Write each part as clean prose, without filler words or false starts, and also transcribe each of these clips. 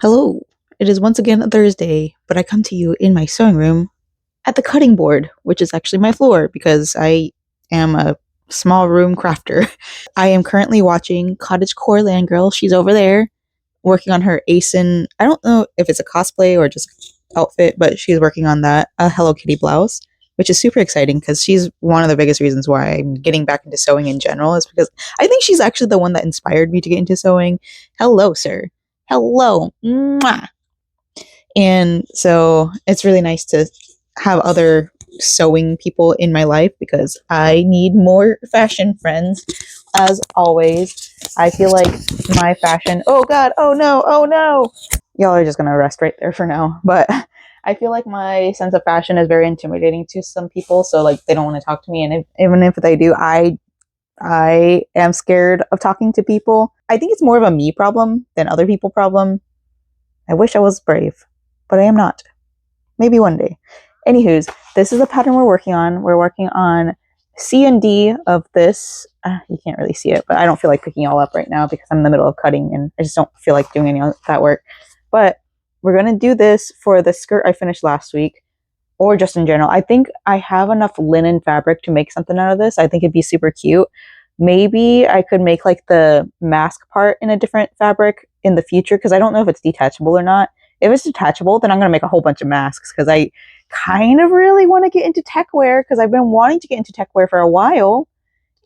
Hello. It is once again a Thursday, but I come to you in my sewing room at the cutting board, which is actually my floor because I am a small room crafter. I am currently watching Cottagecore Land Girl. She's over there working on her ASIN. I don't know if it's a cosplay or just outfit, but she's working on that, a Hello Kitty blouse, which is super exciting because she's one of the biggest reasons why I'm getting back into sewing in general is because I think she's actually the one that inspired me to get into sewing. Hello, sir. Hello. Mwah. And so it's really nice to have other sewing people in my life because I need more fashion friends. As always, I feel like my fashion. Oh God! Oh no! Oh no! Y'all are just gonna rest right there for now. But I feel like my sense of fashion is very intimidating to some people. So like they don't want to talk to me, and even if they do, I am scared of talking to people. I think it's more of a me problem than other people problem. I wish I was brave, but I am not. Maybe one day. Anywho's, this is the pattern we're working on. We're working on C and D of this. You can't really see it, but I don't feel like picking it all up right now because I'm in the middle of cutting and I just don't feel like doing any of that work. But we're going to do this for the skirt I finished last week, or just in general. I think I have enough linen fabric to make something out of this. I think it'd be super cute. Maybe I could make like the mask part in a different fabric in the future because I don't know if it's detachable or not. If it's detachable, then I'm going to make a whole bunch of masks because I kind of really want to get into Techwear because I've been wanting to get into Techwear for a while.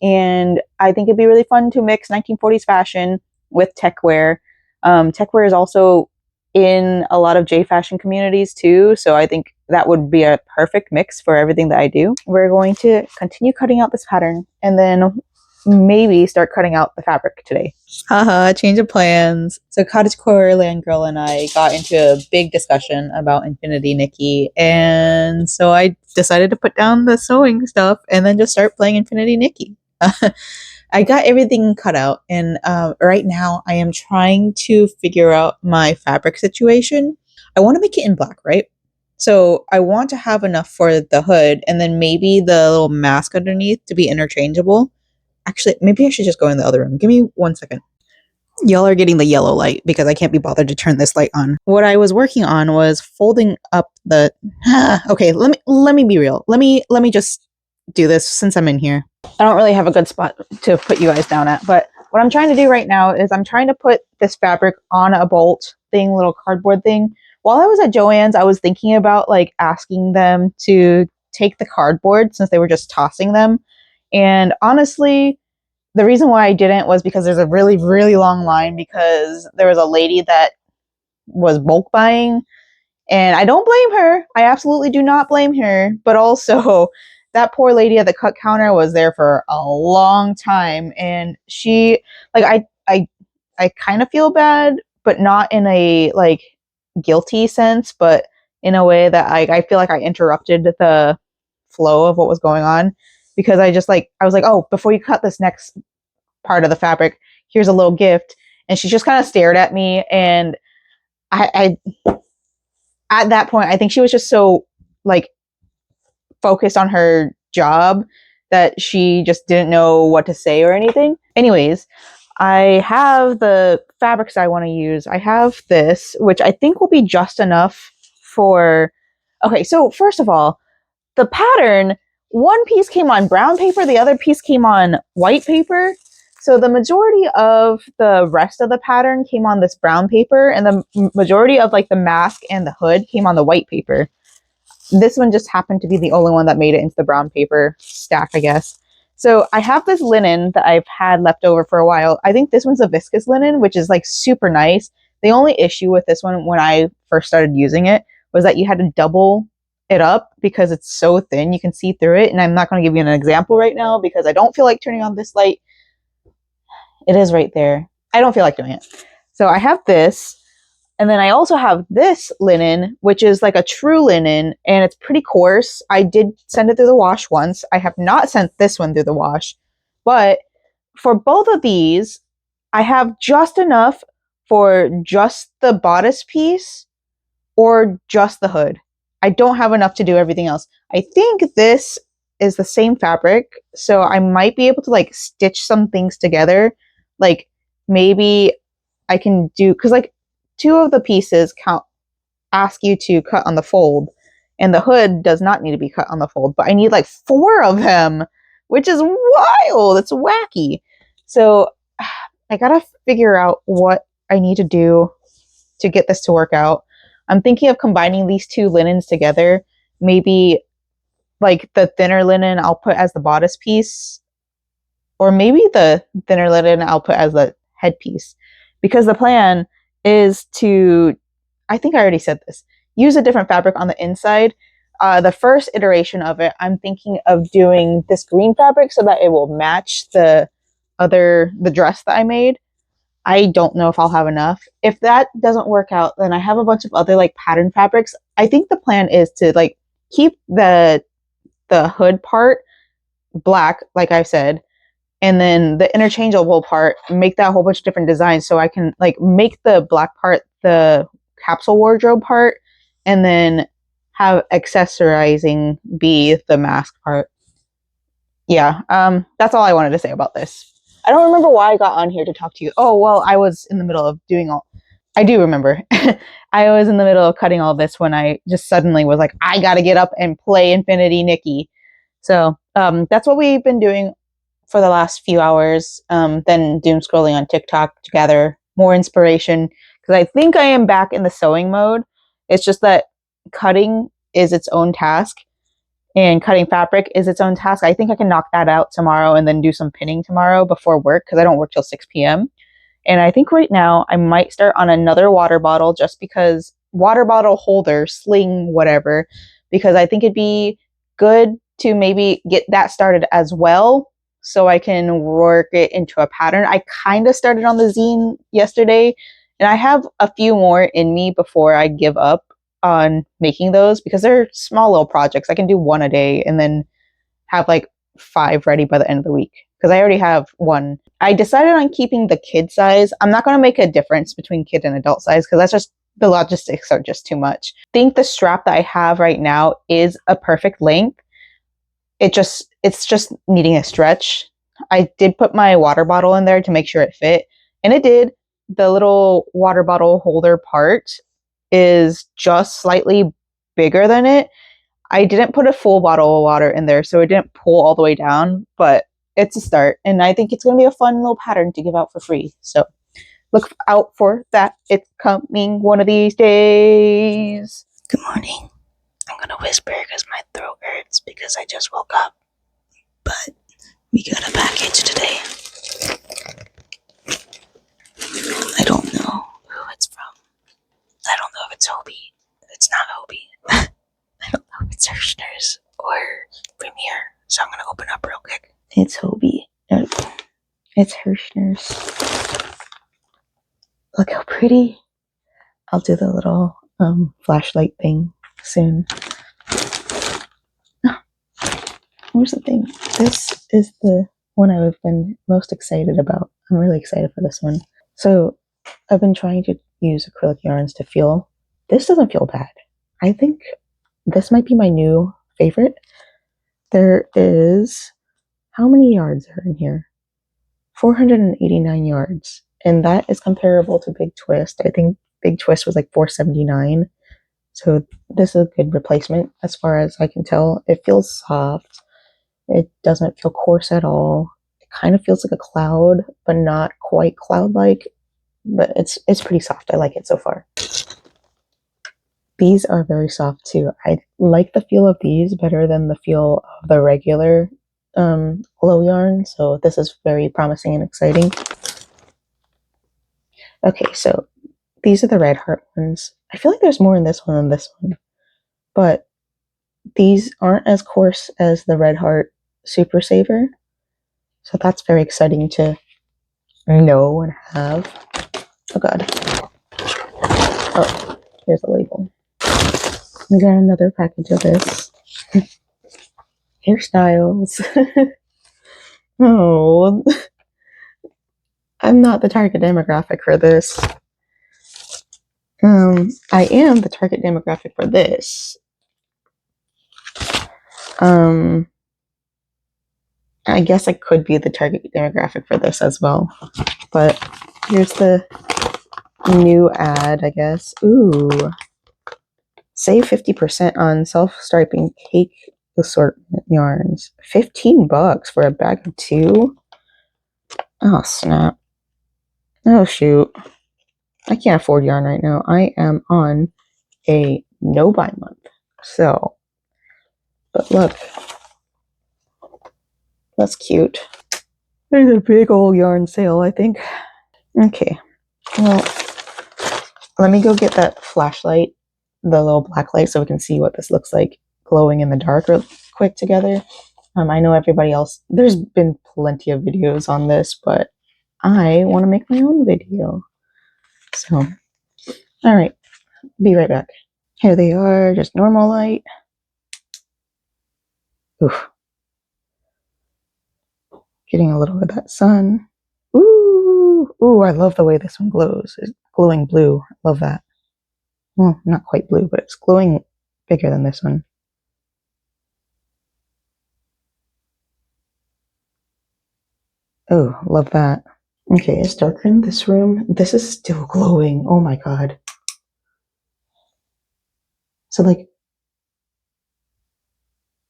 And I think it'd be really fun to mix 1940s fashion with Techwear. Techwear is also in a lot of J fashion communities too. So I think that would be a perfect mix for everything that I do. We're going to continue cutting out this pattern and then maybe start cutting out the fabric today. Haha, change of plans. So Cottagecore Land Girl and I got into a big discussion about Infinity Nikki, and so I decided to put down the sewing stuff and then just start playing Infinity Nikki. I got everything cut out, and right now I am trying to figure out my fabric situation. I want to make it in black, right? So I want to have enough for the hood, and then maybe the little mask underneath to be interchangeable. Actually, maybe I should just go in the other room. Give me 1 second. Y'all are getting the yellow light because I can't be bothered to turn this light on. What I was working on was folding up the. Okay, let me be real. Let me just do this since I'm in here. I don't really have a good spot to put you guys down at, but what I'm trying to do right now is I'm trying to put this fabric on a bolt thing, little cardboard thing. While I was at Joann's, I was thinking about like asking them to take the cardboard since they were just tossing them. And honestly, the reason why I didn't was because there's a really, really long line because there was a lady that was bulk buying. And I don't blame her. I absolutely do not blame her. But also, that poor lady at the cut counter was there for a long time. And she, like, I kind of feel bad, but not in a, like, guilty sense, but in a way that I feel like I interrupted the flow of what was going on. Because I was like, oh, before you cut this next part of the fabric, here's a little gift. And she just kind of stared at me. And I at that point, I think she was just so like focused on her job that she just didn't know what to say or anything. Anyways, I have the fabrics I want to use. I have this, which I think will be just enough for. Okay, so first of all, the pattern, one piece came on brown paper, the other piece came on white paper. So the majority of the rest of the pattern came on this brown paper, and the majority of like the mask and the hood came on the white paper. This one just happened to be the only one that made it into the brown paper stack, I guess. So I have this linen that I've had left over for a while. I think this one's a viscose linen, which is like super nice. The only issue with this one when I first started using it was that you had to double it up because it's so thin you can see through it. And I'm not going to give you an example right now because I don't feel like turning on this light. It is right there. I don't feel like doing it. So I have this. And then I also have this linen, which is like a true linen, and it's pretty coarse. I did send it through the wash once. I have not sent this one through the wash. But for both of these, I have just enough for just the bodice piece or just the hood. I don't have enough to do everything else. I think this is the same fabric, so I might be able to like stitch some things together. Like maybe I can do, because like two of the pieces ask you to cut on the fold, and the hood does not need to be cut on the fold, but I need like 4 of them, which is wild. It's wacky. So I gotta figure out what I need to do to get this to work out. I'm thinking of combining these 2 linens together. Maybe like the thinner linen I'll put as the bodice piece, or maybe the thinner linen I'll put as the headpiece, because the plan is to, I think I already said this, use a different fabric on the inside. The first iteration of it, I'm thinking of doing this green fabric so that it will match the dress that I made. I don't know if I'll have enough. If that doesn't work out, then I have a bunch of other like pattern fabrics. I think the plan is to like keep the hood part black, like I said, and then the interchangeable part, make that a whole bunch of different designs so I can like make the black part the capsule wardrobe part, and then have accessorizing be the mask part. Yeah, that's all I wanted to say about this. I don't remember why I got on here to talk to you. Oh, well, I was in the middle of doing all... I do remember. I was in the middle of cutting all this when I just suddenly was like, I gotta get up and play Infinity Nikki. So that's what we've been doing for the last few hours. Then doom scrolling on TikTok to gather more inspiration, because I think I am back in the sewing mode. It's just that cutting is its own task, and cutting fabric is its own task. I think I can knock that out tomorrow and then do some pinning tomorrow before work, because I don't work till 6 p.m. And I think right now I might start on another water bottle, just because water bottle holder, sling, whatever, because I think it'd be good to maybe get that started as well so I can work it into a pattern. I kind of started on the zine yesterday, and I have a few more in me before I give up on making those, because they're small little projects. I can do 1 a day and then have like 5 ready by the end of the week, because I already have 1. I decided on keeping the kid size. I'm not going to make a difference between kid and adult size, because that's just, the logistics are just too much. I think the strap that I have right now is a perfect length. It's just needing a stretch. I did put my water bottle in there to make sure it fit, and it did. The little water bottle holder part is just slightly bigger than it. I didn't put a full bottle of water in there, so it didn't pull all the way down, but it's a start, and I think it's going to be a fun little pattern to give out for free. So look out for that. It's coming one of these days. Good morning. I'm going to whisper because my throat hurts because I just woke up. But we got a package today. I don't know who it's from. I don't know if it's Hobie. It's not Hobie. I don't know if it's Cirrostratus or Premiere. So I'm going to open up real quick. It's Hobie. It's Cirrostratus. Look how pretty. I'll do the little flashlight thing soon. Here's the thing. This is the one I've been most excited about. I'm really excited for this one. So I've been trying to use acrylic yarns to feel. This doesn't feel bad. I think this might be my new favorite. There is, how many yards are in here? 489 yards. And that is comparable to Big Twist. I think Big Twist was like 479. So this is a good replacement as far as I can tell. It feels soft. It doesn't feel coarse at all. It kind of feels like a cloud, but not quite cloud-like. But it's pretty soft. I like it so far. These are very soft too. I like the feel of these better than the feel of the regular glow yarn. So this is very promising and exciting. Okay, so these are the red heart ones. I feel like there's more in this one than this one. But these aren't as coarse as the red heart Super Saver. So that's very exciting to know and have. Oh god. Oh, here's the label. We got another package of this. Hairstyles. Oh. I'm not the target demographic for this. I am the target demographic for this. I guess I could be the target demographic for this as well. But here's the new ad, I guess. Ooh. Save 50% on self-striping cake assortment yarns. $15 for a bag of 2? Oh, snap. Oh, shoot. I can't afford yarn right now. I am on a no-buy month. So, but look. That's cute. There's a big old yarn sale, I think. Okay. Well, let me go get that flashlight, the little black light, so we can see what this looks like glowing in the dark real quick together. I know everybody else, there's been plenty of videos on this, but I want to make my own video. So, all right, be right back. Here they are, just normal light. Oof. Getting a little bit of that sun. Ooh, ooh, I love the way this one glows. It's glowing blue. I love that. Well, not quite blue, but it's glowing bigger than this one. Oh, love that. Okay, it's darker in this room. This is still glowing. Oh my god. So, like,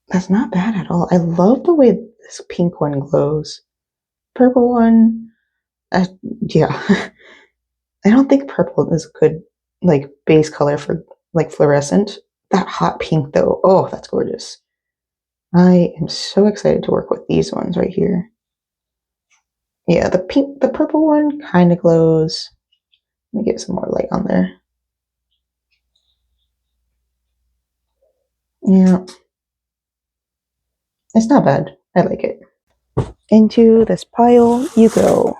that's not bad at all. I love the way this pink one glows. Purple one, yeah. I don't think purple is a good, like, base color for, like, fluorescent. That hot pink, though, oh, that's gorgeous. I am so excited to work with these ones right here. Yeah, the purple one kind of glows. Let me get some more light on there. Yeah. It's not bad. I like it. Into this pile you go.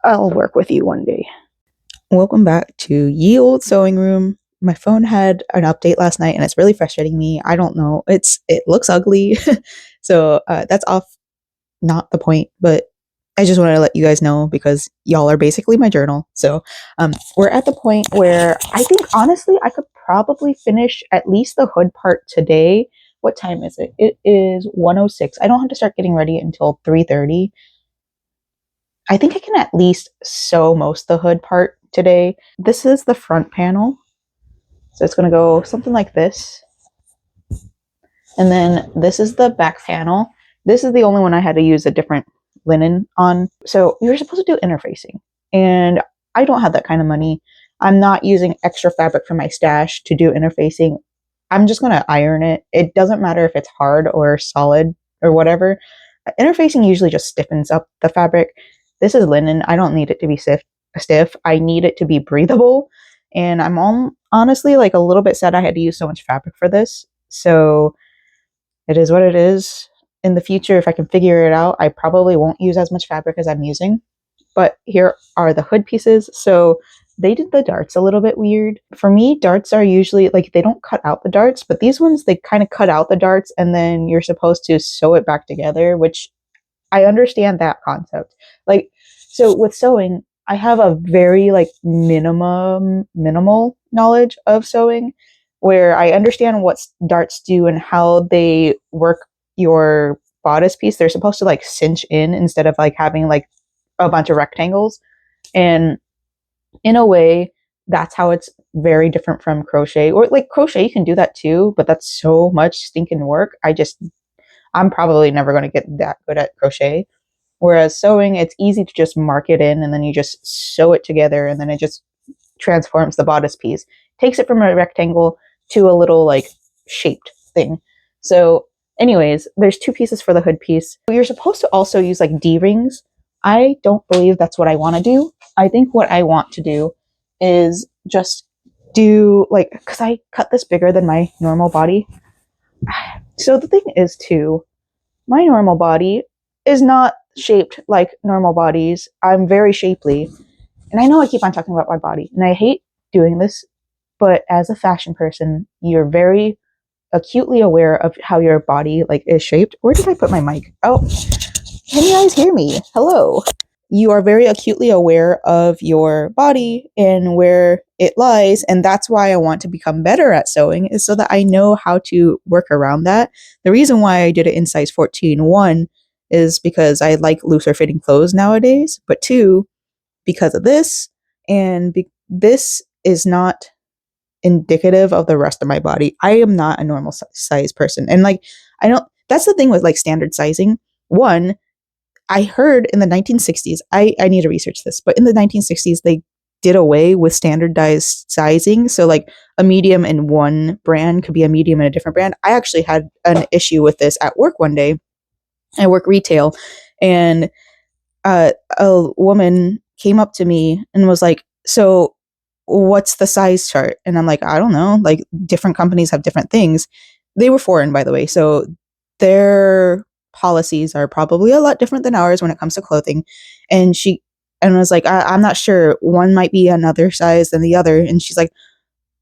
I'll work with you one day. Welcome back to Ye Old Sewing Room. My phone had an update last night and it's really frustrating me. I don't know. It looks ugly. So that's off, not the point, but I just wanted to let you guys know because y'all are basically my journal. So we're at the point where I think, honestly, I could probably finish at least the hood part today. What time is it? It is 1:06. I don't have to start getting ready until 3:30. I think I can at least sew most of the hood part today. This is the front panel. So it's going to go something like this. And then this is the back panel. This is the only one I had to use a different linen on. So you're supposed to do interfacing. And I don't have that kind of money. I'm not using extra fabric from my stash to do interfacing. I'm just going to iron it. It doesn't matter if it's hard or solid or whatever. Interfacing usually just stiffens up the fabric. This is linen. I don't need it to be stiff. I need it to be breathable. And I'm honestly like a little bit sad I had to use so much fabric for this. So it is what it is. In the future, if I can figure it out, I probably won't use as much fabric as I'm using. But here are the hood pieces. So they did the darts a little bit weird. For me, darts are usually, like, they don't cut out the darts, but these ones, they kind of cut out the darts and then you're supposed to sew it back together, which I understand that concept. Like, so with sewing, I have a very, like, minimal knowledge of sewing, where I understand what darts do and how they work your bodice piece. They're supposed to, like, cinch in instead of, like, having, like, a bunch of rectangles. And in a way, that's how it's very different from crochet. Or, like, crochet, you can do that too, but that's so much stinking work. I'm probably never going to get that good at crochet. Whereas sewing, it's easy to just mark it in and then you just sew it together and then it just transforms the bodice piece. Takes it from a rectangle to a little, like, shaped thing. So anyways, there's 2 pieces for the hood piece. You're supposed to also use, like, D-rings. I don't believe that's what I want to do. I think what I want to do is just do, like, because I cut this bigger than my normal body. So the thing is, too, my normal body is not shaped like normal bodies. I'm very shapely. And I know I keep on talking about my body, and I hate doing this, but as a fashion person, you're very acutely aware of how your body, like, is shaped. Where did I put my mic? Oh, can you guys hear me? Hello. You are very acutely aware of your body and where it lies, and that's why I want to become better at sewing, is so that I know how to work around that. The reason why I did it in size 14, 1, is because I like looser fitting clothes nowadays, but 2, because of this, and this is not indicative of the rest of my body. I am not a normal size person. And like, I don't, that's the thing with like standard sizing. One, I heard in the 1960s, I need to research this, but in the 1960s, they did away with standardized sizing. So like a medium in one brand could be a medium in a different brand. I actually had an issue with this at work one day. I work retail, and a woman came up to me and was like, so what's the size chart? And I'm like, I don't know. Like, different companies have different things. They were foreign, by the way. So their policies are probably a lot different than ours when it comes to clothing. And she, and was like, I'm not sure. One might be another size than the other. And she's like,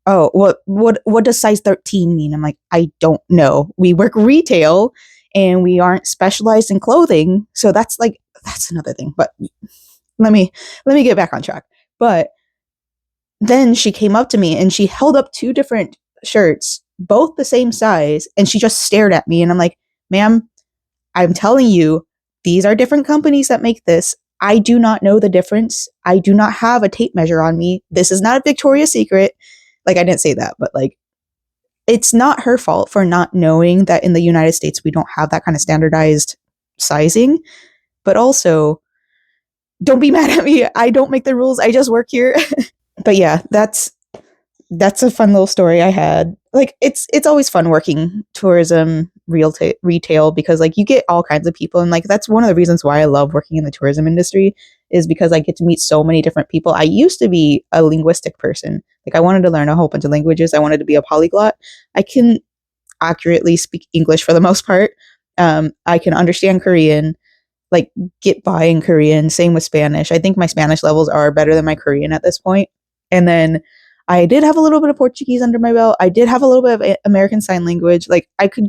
oh, what does size 13 mean? I'm like, I don't know. We work retail and we aren't specialized in clothing. So that's another thing. But let me get back on track. But then she came up to me and she held up two different shirts, both the same size, and she just stared at me. And I'm like, ma'am, I'm telling you, these are different companies that make this. I do not know the difference. I do not have a tape measure on me. This is not a Victoria's Secret. Like, I didn't say that, but like, it's not her fault for not knowing that in the United States, we don't have that kind of standardized sizing. But also, don't be mad at me. I don't make the rules. I just work here. But yeah, that's a fun little story I had. Like, it's always fun working tourism retail, because like you get all kinds of people, and like that's one of the reasons why I love working in the tourism industry, is because I get to meet so many different people. I used to be a linguistic person. Like, I wanted to learn a whole bunch of languages. I wanted to be a polyglot. I can accurately speak English for the most part. I can understand Korean, like get by in Korean. Same with Spanish. I think my Spanish levels are better than my Korean at this point. And then I did have a little bit of Portuguese under my belt. I did have a little bit of American Sign Language. Like, I could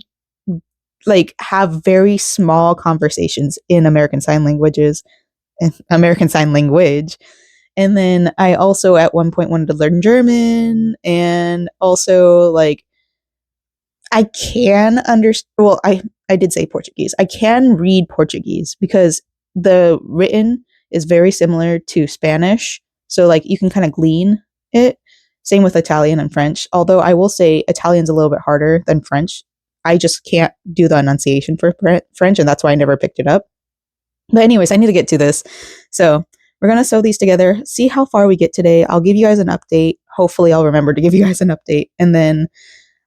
like have very small conversations in American Sign Language. And then I also at one point wanted to learn German, and also like I can understand. Well, I did say Portuguese. I can read Portuguese because the written is very similar to Spanish. So like you can kind of glean it. Same with Italian and French. Although I will say Italian's a little bit harder than French. I just can't do the enunciation for French, and that's why I never picked it up. But anyways, I need to get to this. So we're going to sew these together, see how far we get today. I'll give you guys an update. Hopefully I'll remember to give you guys an update. And then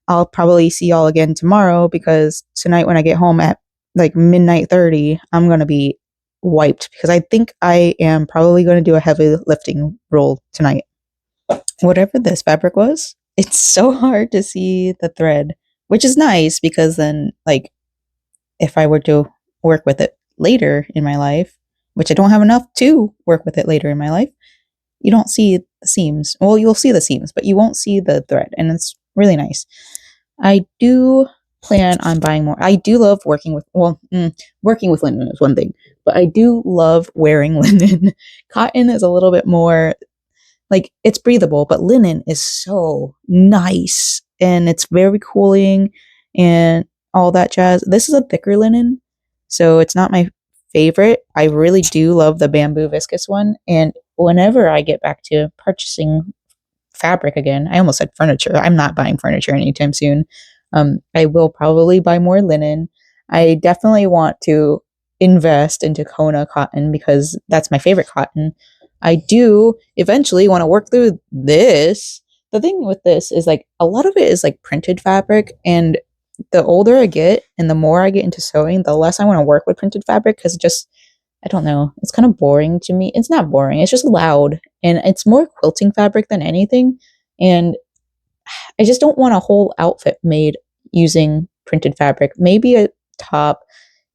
I'll probably see y'all again tomorrow, because tonight when I get home at like midnight 30, I'm going to be wiped, because I think I am probably going to do a heavy lifting roll tonight. Whatever this fabric was, it's so hard to see the thread, which is nice, because then like if I were to work with it later in my life, which I don't have enough to work with it later in my life, you don't see the seams. Well, you'll see the seams, but you won't see the thread, and it's really nice. I do plan on buying more. I do love working with, working with linen is one thing, but I do love wearing linen. Cotton is a little bit more, like, it's breathable, but linen is so nice, and it's very cooling and all that jazz. This is a thicker linen, so it's not my favorite. I really do love the bamboo viscose one, and whenever I get back to purchasing fabric again, I almost said furniture. I'm not buying furniture anytime soon. I will probably buy more linen. I definitely want to invest into Kona cotton, because that's my favorite cotton. I do eventually want to work through this. The thing with this is like a lot of it is like printed fabric, and the older I get and the more I get into sewing, the less I want to work with printed fabric, because just, I don't know, it's kind of boring to me. It's not boring, it's just loud, and it's more quilting fabric than anything. And I just don't want a whole outfit made using printed fabric. Maybe a top,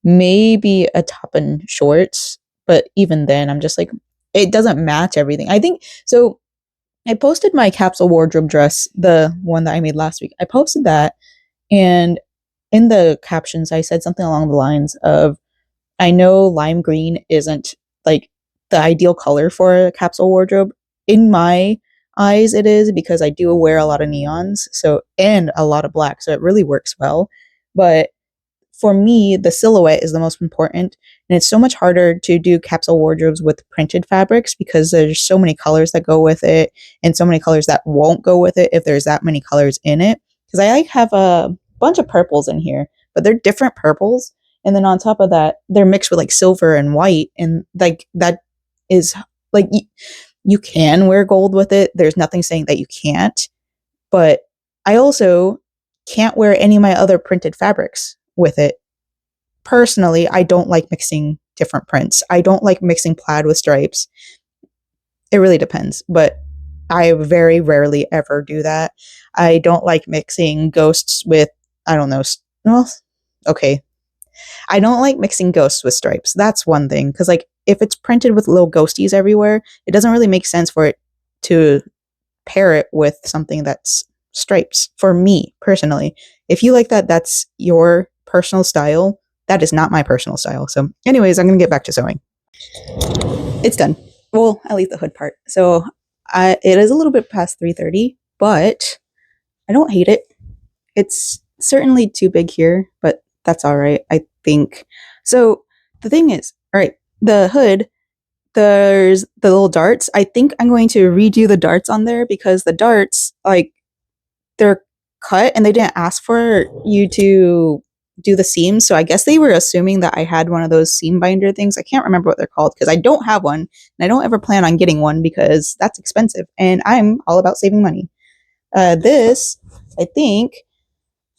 maybe a top and shorts, but even then I'm just like, it doesn't match everything. I think so. I posted my capsule wardrobe dress, the one that I made last week. I posted that, and in the captions I said something along the lines of, I know lime green isn't like the ideal color for a capsule wardrobe. In my eyes it is, because I do wear a lot of neons, so, and a lot of black, so it really works well. But for me, the silhouette is the most important. And it's so much harder to do capsule wardrobes with printed fabrics because there's so many colors that go with it and so many colors that won't go with it if there's that many colors in it. Because I have a bunch of purples in here, but they're different purples. And then on top of that, they're mixed with like silver and white. And like that is like you can wear gold with it. There's nothing saying that you can't. But I also can't wear any of my other printed fabrics with it. Personally, I don't like mixing different prints. I don't like mixing plaid with stripes. It really depends, but I very rarely ever do that. I don't like mixing ghosts with, I don't know, well, okay. I don't like mixing ghosts with stripes. That's one thing, because like if it's printed with little ghosties everywhere, it doesn't really make sense for it to pair it with something that's stripes for me personally. If you like that, that's your personal style. That is not my personal style. So anyways, I'm going to get back to sewing. It's done. Well, at least the hood part. So it is a little bit past 3:30, but I don't hate it. It's certainly too big here, but that's all right, I think. So the thing is, all right, the hood, there's the little darts. I think I'm going to redo the darts on there because the darts, like, they're cut and they didn't ask for you to do the seams. So I guess they were assuming that I had one of those seam binder things. I can't remember what they're called because I don't have one and I don't ever plan on getting one because that's expensive and I'm all about saving money. This, I think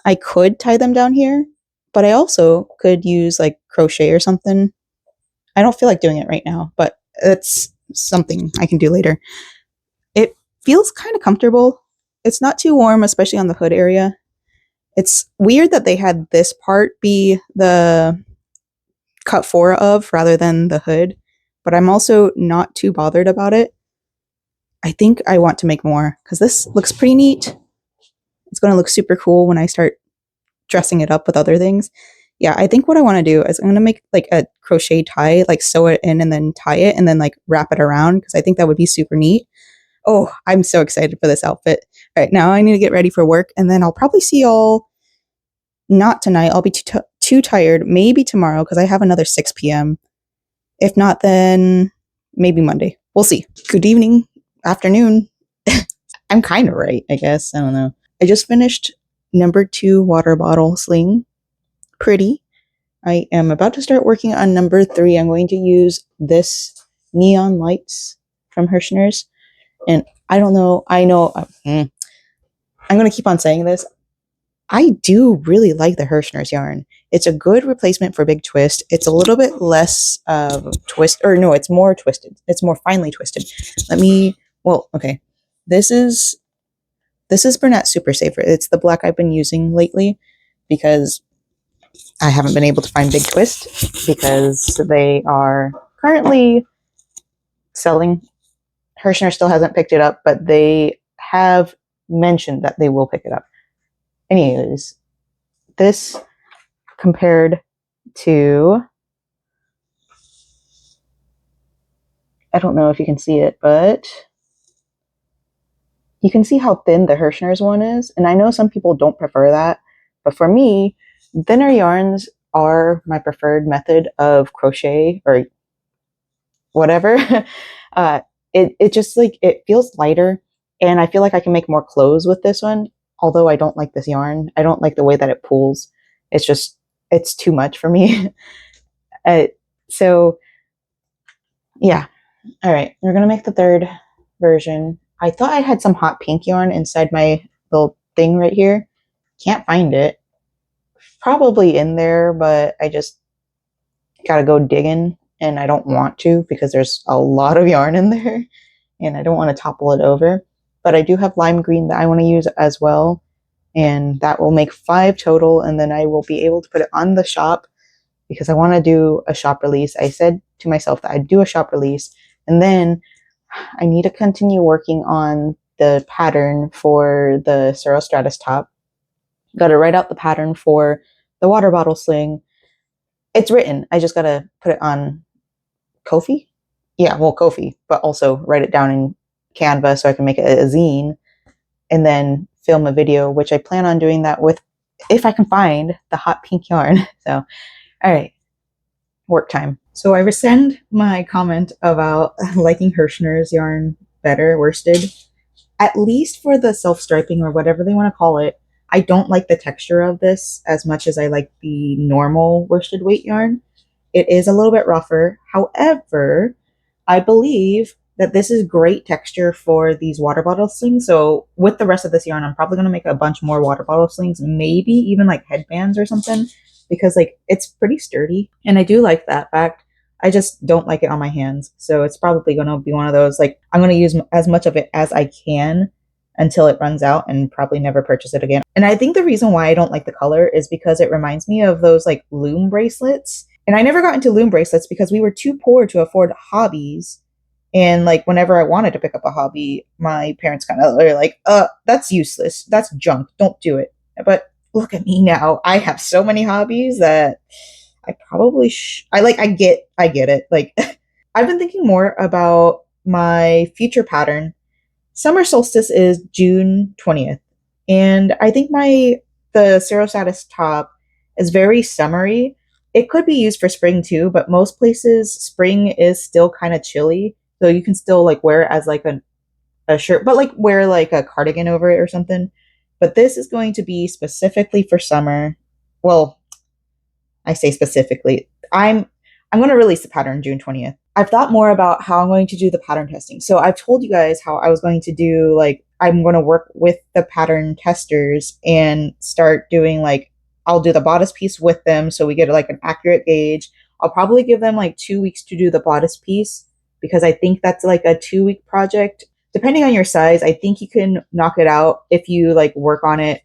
I could tie them down here, but I also could use like crochet or something. I don't feel like doing it right now, but it's something I can do later. It feels kind of comfortable. It's not too warm, especially on the hood area. It's weird that they had this part be the cut for of rather than the hood, but I'm also not too bothered about it. I think I want to make more because this looks pretty neat. It's going to look super cool when I start dressing it up with other things. Yeah, I think what I want to do is I'm going to make like a crochet tie, like sew it in and then tie it and then like wrap it around because I think that would be super neat. Oh, I'm so excited for this outfit. All right, now I need to get ready for work and then I'll probably see y'all not tonight. I'll be too tired. Maybe tomorrow because I have another 6 p.m. If not, then maybe Monday. We'll see. Good evening, afternoon. I'm kind of right, I guess. I don't know. I just finished number 2 water bottle sling. Pretty. I am about to start working on number 3. I'm going to use this neon lights from Hirschner's. And I don't know. I'm going to keep on saying this. I do really like the Hirschner's yarn. It's a good replacement for Big Twist. It's a little bit less twist, or no, it's more twisted. It's more finely twisted. Okay. This is Burnett Super Safer. It's the black I've been using lately because I haven't been able to find Big Twist because they are currently selling. Hirschner still hasn't picked it up, but they have mentioned that they will pick it up. Anyways, this compared to, I don't know if you can see it, but you can see how thin the Hirschner's one is. And I know some people don't prefer that, but for me, thinner yarns are my preferred method of crochet or whatever. It just like, it feels lighter and I feel like I can make more clothes with this one. Although I don't like this yarn. I don't like the way that it pulls. It's too much for me. So yeah. All right. We're going to make the third version. I thought I had some hot pink yarn inside my little thing right here. Can't find it. Probably in there, but I just got to go digging and I don't want to because there's a lot of yarn in there and I don't want to topple it over. But I do have lime green that I want to use as well. And that will make 5 total. And then I will be able to put it on the shop because I want to do a shop release. I said to myself that I'd do a shop release. And then I need to continue working on the pattern for the Cirrostratus top. Got to write out the pattern for the water bottle sling. It's written. I just got to put it on Ko-fi. Yeah, well, Ko-fi, but also write it down in Canva so I can make it a zine and then film a video, which I plan on doing that with if I can find the hot pink yarn. So, all right, work time. So I rescind my comment about liking Hirschner's yarn better, worsted. At least for the self-striping or whatever they want to call it, I don't like the texture of this as much as I like the normal worsted weight yarn. It is a little bit rougher. However, I believe that this is great texture for these water bottle slings. So with the rest of this yarn, I'm probably going to make a bunch more water bottle slings, maybe even like headbands or something, because like it's pretty sturdy. And I do like that fact. I just don't like it on my hands. So it's probably going to be one of those, like, I'm going to use as much of it as I can until it runs out and probably never purchase it again. And I think the reason why I don't like the color is because it reminds me of those like loom bracelets. And I never got into loom bracelets because we were too poor to afford hobbies. And like whenever I wanted to pick up a hobby, my parents kind of were like, that's useless. That's junk. Don't do it. But look at me now. I have so many hobbies that I probably I get it. Like I've been thinking more about my future pattern. Summer solstice is June 20th. And I think the Cirrostratus top is very summery. It could be used for spring too, but most places spring is still kind of chilly. So you can still like wear it as like a shirt, but like wear like a cardigan over it or something. But this is going to be specifically for summer. Well, I say specifically. I'm going to release the pattern June 20th. I've thought more about how I'm going to do the pattern testing. So I've told you guys how I was going to do, like, I'm going to work with the pattern testers and start doing, like, I'll do the bodice piece with them so we get like an accurate gauge. I'll probably give them like 2 weeks to do the bodice piece because I think that's like a 2-week project. Depending on your size, I think you can knock it out if you like work on it,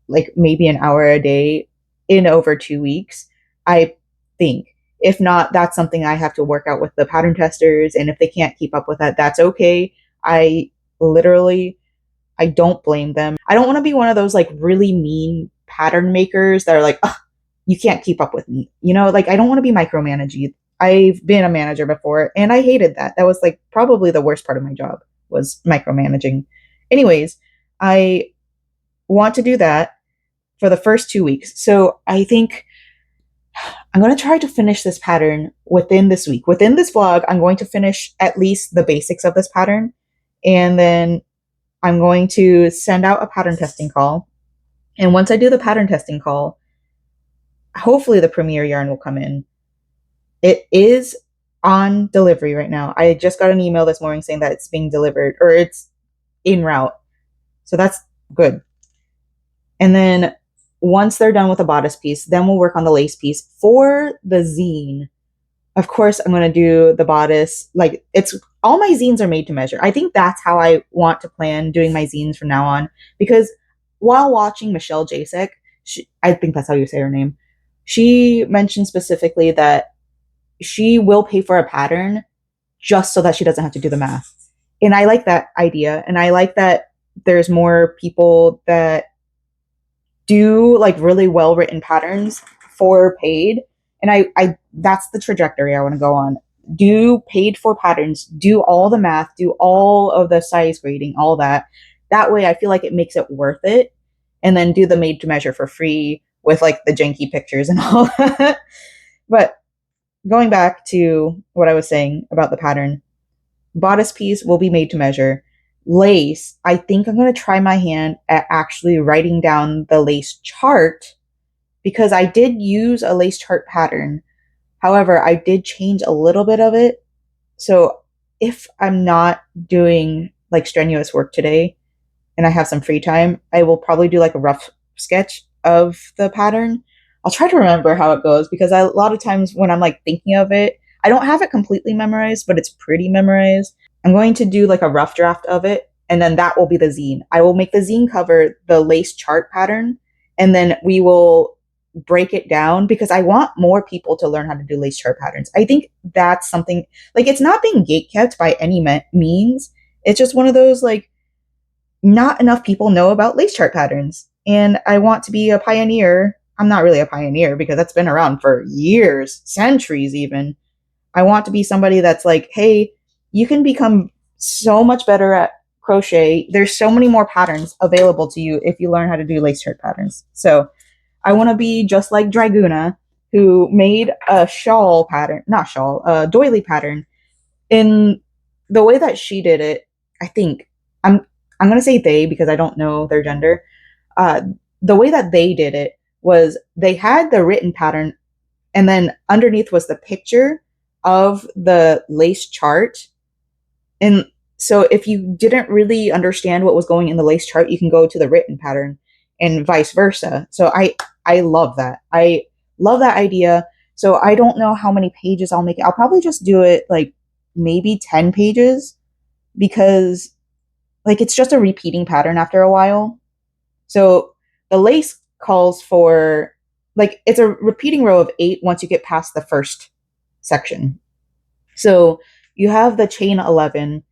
like maybe an hour a day in over 2 weeks, I think. If not, that's something I have to work out with the pattern testers. And if they can't keep up with that, that's okay. I don't blame them. I don't want to be one of those like really mean pattern makers that are like, you can't keep up with me. You know, like I don't want to be micromanaged. I've been a manager before and I hated that. That was like probably the worst part of my job was micromanaging. Anyways, I want to do that for the first 2 weeks. So I think I'm going to try to finish this pattern within this week. Within this vlog, I'm going to finish at least the basics of this pattern. And then I'm going to send out a pattern testing call. And once I do the pattern testing call, hopefully the Premier yarn will come in. It is on delivery right now. I just got an email this morning saying that it's being delivered or it's en route. So that's good. And then once they're done with the bodice piece, then we'll work on the lace piece. For the zine, of course, I'm going to do the bodice. Like, it's all my zines are made to measure. I think that's how I want to plan doing my zines from now on. Because while watching Michelle Jasek, I think that's how you say her name, she mentioned specifically that she will pay for a pattern just so that she doesn't have to do the math. And I like that idea. And I like that there's more people that do like really well written patterns for paid. And I that's the trajectory I want to go on. Do paid for patterns, do all the math, do all of the size grading, all that. That way I feel like it makes it worth it. And then do the made to measure for free with like the janky pictures and all that. But going back to what I was saying about the pattern, bodice piece will be made to measure. Lace, I think I'm going to try my hand at actually writing down the lace chart because I did use a lace chart pattern. However, I did change a little bit of it. So if I'm not doing like strenuous work today and I have some free time, I will probably do like a rough sketch of the pattern. I'll try to remember how it goes because a lot of times when I'm like thinking of it, I don't have it completely memorized, but it's pretty memorized. I'm going to do like a rough draft of it, and then that will be the zine. I will make the zine cover the lace chart pattern, and then we will break it down because I want more people to learn how to do lace chart patterns. I think that's something, like, it's not being gatekept by any means. It's just one of those, like, not enough people know about lace chart patterns, and I want to be a pioneer. I'm not really a pioneer because that's been around for years, centuries even. I want to be somebody that's like, hey, you can become so much better at crochet, there's so many more patterns available to you if you learn how to do lace chart patterns. So I want to be just like Draguna, who made a shawl pattern, not shawl, a doily pattern. In the way that she did it, I think I'm gonna say they because I don't know their gender. Uh, the way that they did it was they had the written pattern, and then underneath was the picture of the lace chart. And so if you didn't really understand what was going in the lace chart, you can go to the written pattern and vice versa. So I love that. I love that idea. So I don't know how many pages I'll make. I'll probably just do it like maybe 10 pages because like it's just a repeating pattern after a while. So the lace calls for like it's a repeating row of 8 once you get past the first section. So you have the chain 11,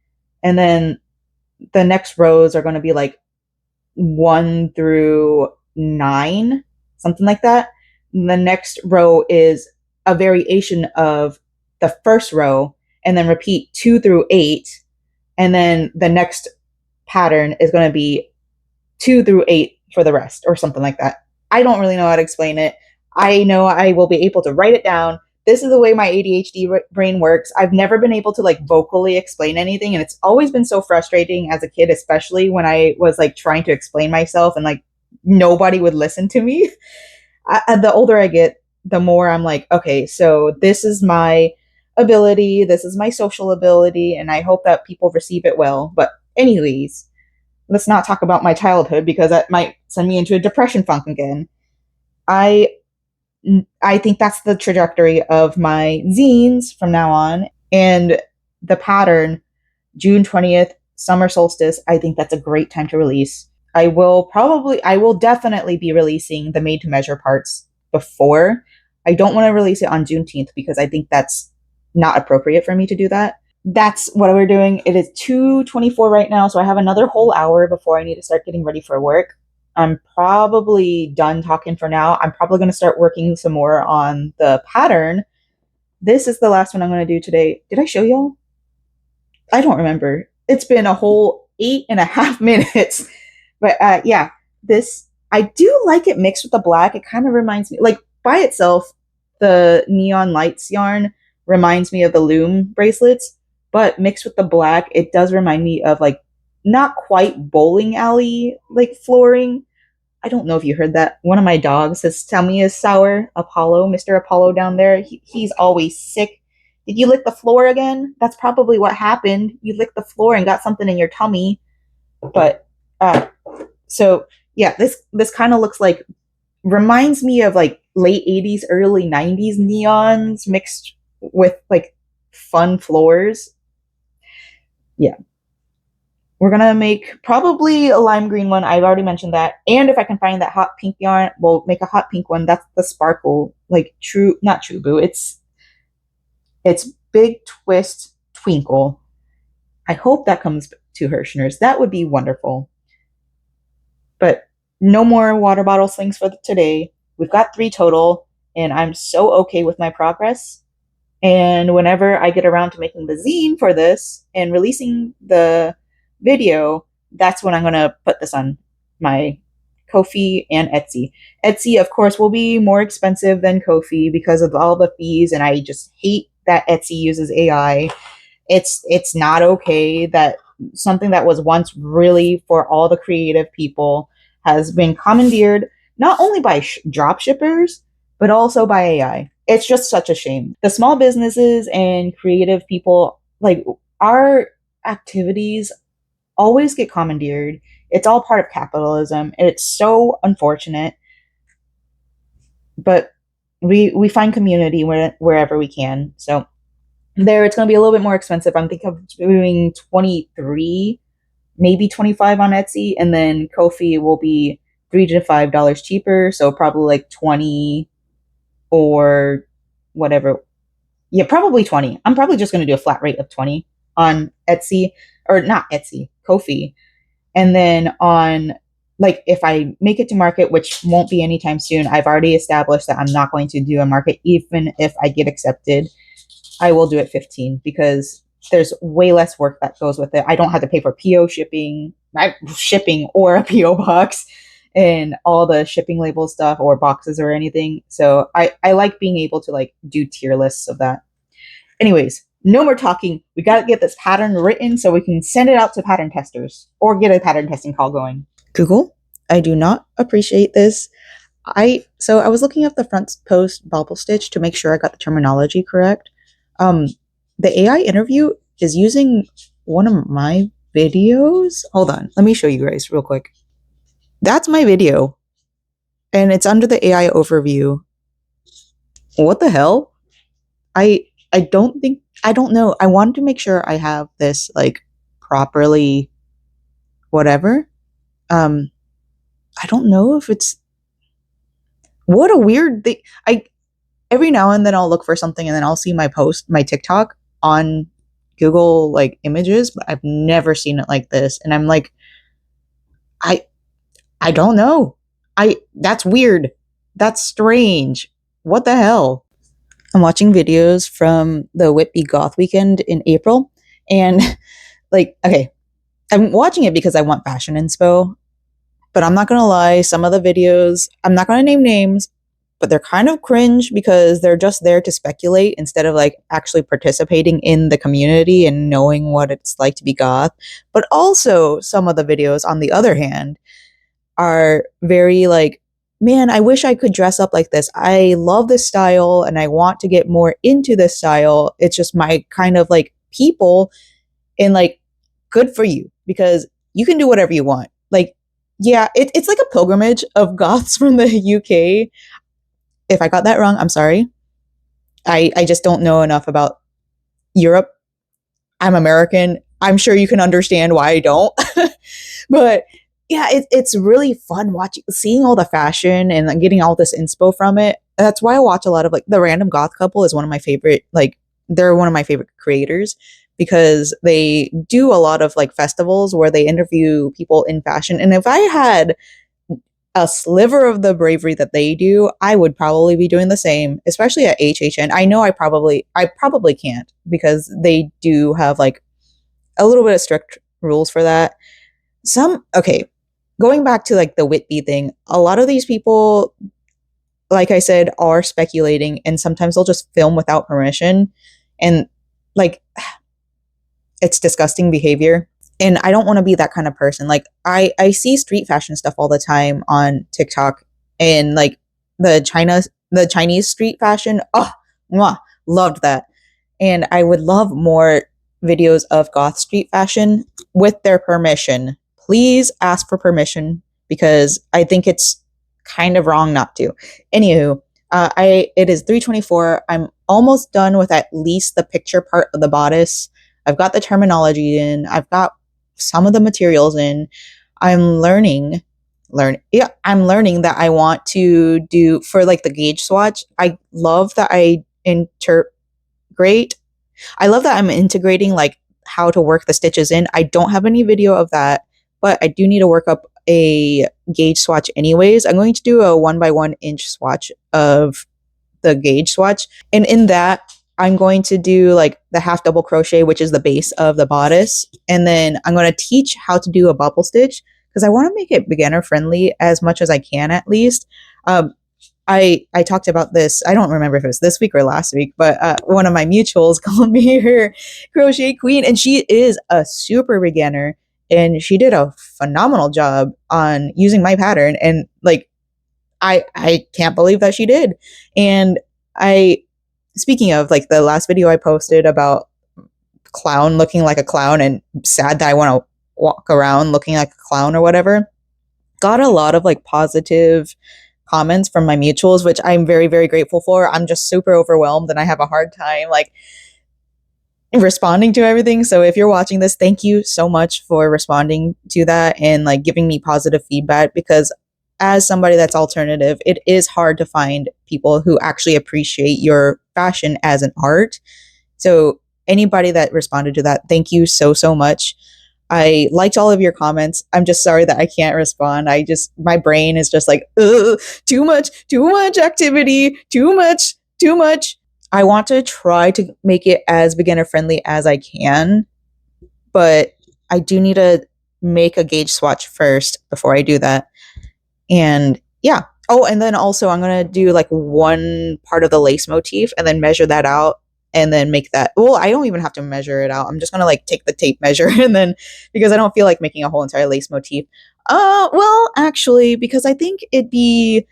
and then the next rows are going to be like 1 through 9, something like that. And the next row is a variation of the first row, and then repeat 2 through 8. And then the next pattern is going to be 2 through 8 for the rest, or something like that. I don't really know how to explain it. I know I will be able to write it down. This is the way my ADHD brain works. I've never been able to like vocally explain anything, and it's always been so frustrating as a kid, especially when I was like trying to explain myself and like nobody would listen to me. The older I get, the more I'm like, okay, so this is my ability, this is my social ability, and I hope that people receive it well. But anyways, let's not talk about my childhood because that might send me into a depression funk again. I think that's the trajectory of my zines from now on. And the pattern, June 20th, summer solstice, I think that's a great time to release. I will definitely be releasing the made to measure parts before. I don't want to release it on Juneteenth because I think that's not appropriate for me to do that. That's what we're doing. It is 2:24 right now, so I have another whole hour before I need to start getting ready for work. I'm probably done talking for now. I'm probably going to start working some more on the pattern. This is the last one I'm going to do today. Did I show y'all? I don't remember. It's been a whole 8.5 minutes. But yeah, this, I do like it mixed with the black. It kind of reminds me, like by itself, the neon lights yarn reminds me of the loom bracelets, but mixed with the black, it does remind me of like not quite bowling alley like flooring. I don't know if you heard that. One of my dogs, his tummy is sour. Apollo, Mr. Apollo down there, he's always sick. Did you lick the floor again? That's probably what happened. You licked the floor and got something in your tummy. But so yeah, this kind of looks like, reminds me of like late 80s, early 90s neons mixed with like fun floors. Yeah. We're going to make probably a lime green one. I've already mentioned that. And if I can find that hot pink yarn, we'll make a hot pink one. That's the sparkle, like not True Boo. It's Big Twist Twinkle. I hope that comes to Hirschner's. That would be wonderful. But no more water bottle slings for today. We've got 3 total, and I'm so okay with my progress. And whenever I get around to making the zine for this and releasing the video, that's when I'm going to put this on my Ko-fi and Etsy. Etsy, of course, will be more expensive than Ko-fi because of all the fees, and I just hate that Etsy uses AI. It's not okay that something that was once really for all the creative people has been commandeered not only by drop shippers, but also by AI. It's just such a shame. The small businesses and creative people, like our activities always get commandeered. It's all part of capitalism, and it's so unfortunate. But we find community wherever we can. So there, it's going to be a little bit more expensive. I'm thinking of doing 23, maybe 25 on Etsy, and then Ko-fi will be $3 to $5 cheaper. So probably like 20 or whatever. Yeah, probably 20. I'm probably just going to do a flat rate of 20 on Etsy, or not Etsy, Ko-fi. And then on, like, if I make it to market, which won't be anytime soon, I've already established that I'm not going to do a market, even if I get accepted. I will do it 15 because there's way less work that goes with it. I don't have to pay for PO shipping or a PO box and all the shipping label stuff or boxes or anything. So I like being able to like do tier lists of that. Anyways, no more talking. We got to get this pattern written so we can send it out to pattern testers or get a pattern testing call going. Google, I do not appreciate this. So I was looking up the front post bobble stitch to make sure I got the terminology correct. The AI interview is using one of my videos. Hold on, let me show you guys real quick. That's my video, and it's under the AI overview. What the hell? I don't know. I wanted to make sure I have this like properly whatever. I don't know if it's what a weird thing. Every now and then I'll look for something and then I'll see my TikTok on Google like images, but I've never seen it like this. And I'm like, I don't know. That's weird. That's strange. What the hell? I'm watching videos from the Whitby Goth weekend in April, and like, okay, I'm watching it because I want fashion inspo, but I'm not gonna lie, some of the videos, I'm not gonna name names, but they're kind of cringe because they're just there to speculate instead of like actually participating in the community and knowing what it's like to be goth. But also some of the videos, on the other hand, are very like, man, I wish I could dress up like this. I love this style and I want to get more into this style. It's just my kind of like people, and like, good for you because you can do whatever you want. Like, yeah, it's like a pilgrimage of goths from the UK. If I got that wrong, I'm sorry. I just don't know enough about Europe. I'm American. I'm sure you can understand why I don't. But yeah, it's really fun seeing all the fashion and like, getting all this inspo from it. That's why I watch a lot of like the Random Goth Couple is one of my favorite, like they're one of my favorite creators because they do a lot of like festivals where they interview people in fashion. And if I had a sliver of the bravery that they do, I would probably be doing the same, especially at HHN. I know I probably can't because they do have like a little bit of strict rules for that. Okay, going back to like the Whitby thing, a lot of these people, like I said, are speculating and sometimes they'll just film without permission. And like, it's disgusting behavior. And I don't want to be that kind of person. Like I see street fashion stuff all the time on TikTok and like the Chinese street fashion. Oh, mwah, loved that. And I would love more videos of goth street fashion with their permission. Please ask for permission because I think it's kind of wrong not to. Anywho, it is 3:24. I'm almost done with at least the picture part of the bodice. I've got the terminology in. I've got some of the materials in. I'm learning that I want to do for like the gauge swatch. I love that I'm integrating like how to work the stitches in. I don't have any video of that, but I do need to work up a gauge swatch anyways. I'm going to do a 1x1 inch swatch of the gauge swatch. And in that, I'm going to do like the half double crochet, which is the base of the bodice. And then I'm going to teach how to do a bubble stitch because I want to make it beginner friendly as much as I can, at least. I talked about this. I don't remember if it was this week or last week, but one of my mutuals called me her crochet queen, and she is a super beginner, and she did a phenomenal job on using my pattern. And like, I can't believe that she did. And speaking of like the last video I posted about clown looking like a clown and sad that I want to walk around looking like a clown or whatever, got a lot of like positive comments from my mutuals, which I'm very, very grateful for. I'm just super overwhelmed and I have a hard time like responding to everything. So if you're watching this, thank you so much for responding to that and like giving me positive feedback, because as somebody that's alternative, it is hard to find people who actually appreciate your fashion as an art. So anybody that responded to that, thank you so, so much. I liked all of your comments. I'm just sorry that I can't respond. My brain is just like, too much activity, too much. I want to try to make it as beginner friendly as I can, but I do need to make a gauge swatch first before I do that. And yeah. Oh, and then also I'm going to do like one part of the lace motif and then measure that out and then make that. Well, I don't even have to measure it out. I'm just going to like take the tape measure and then because I don't feel like making a whole entire lace motif. Well, actually, because I think it'd be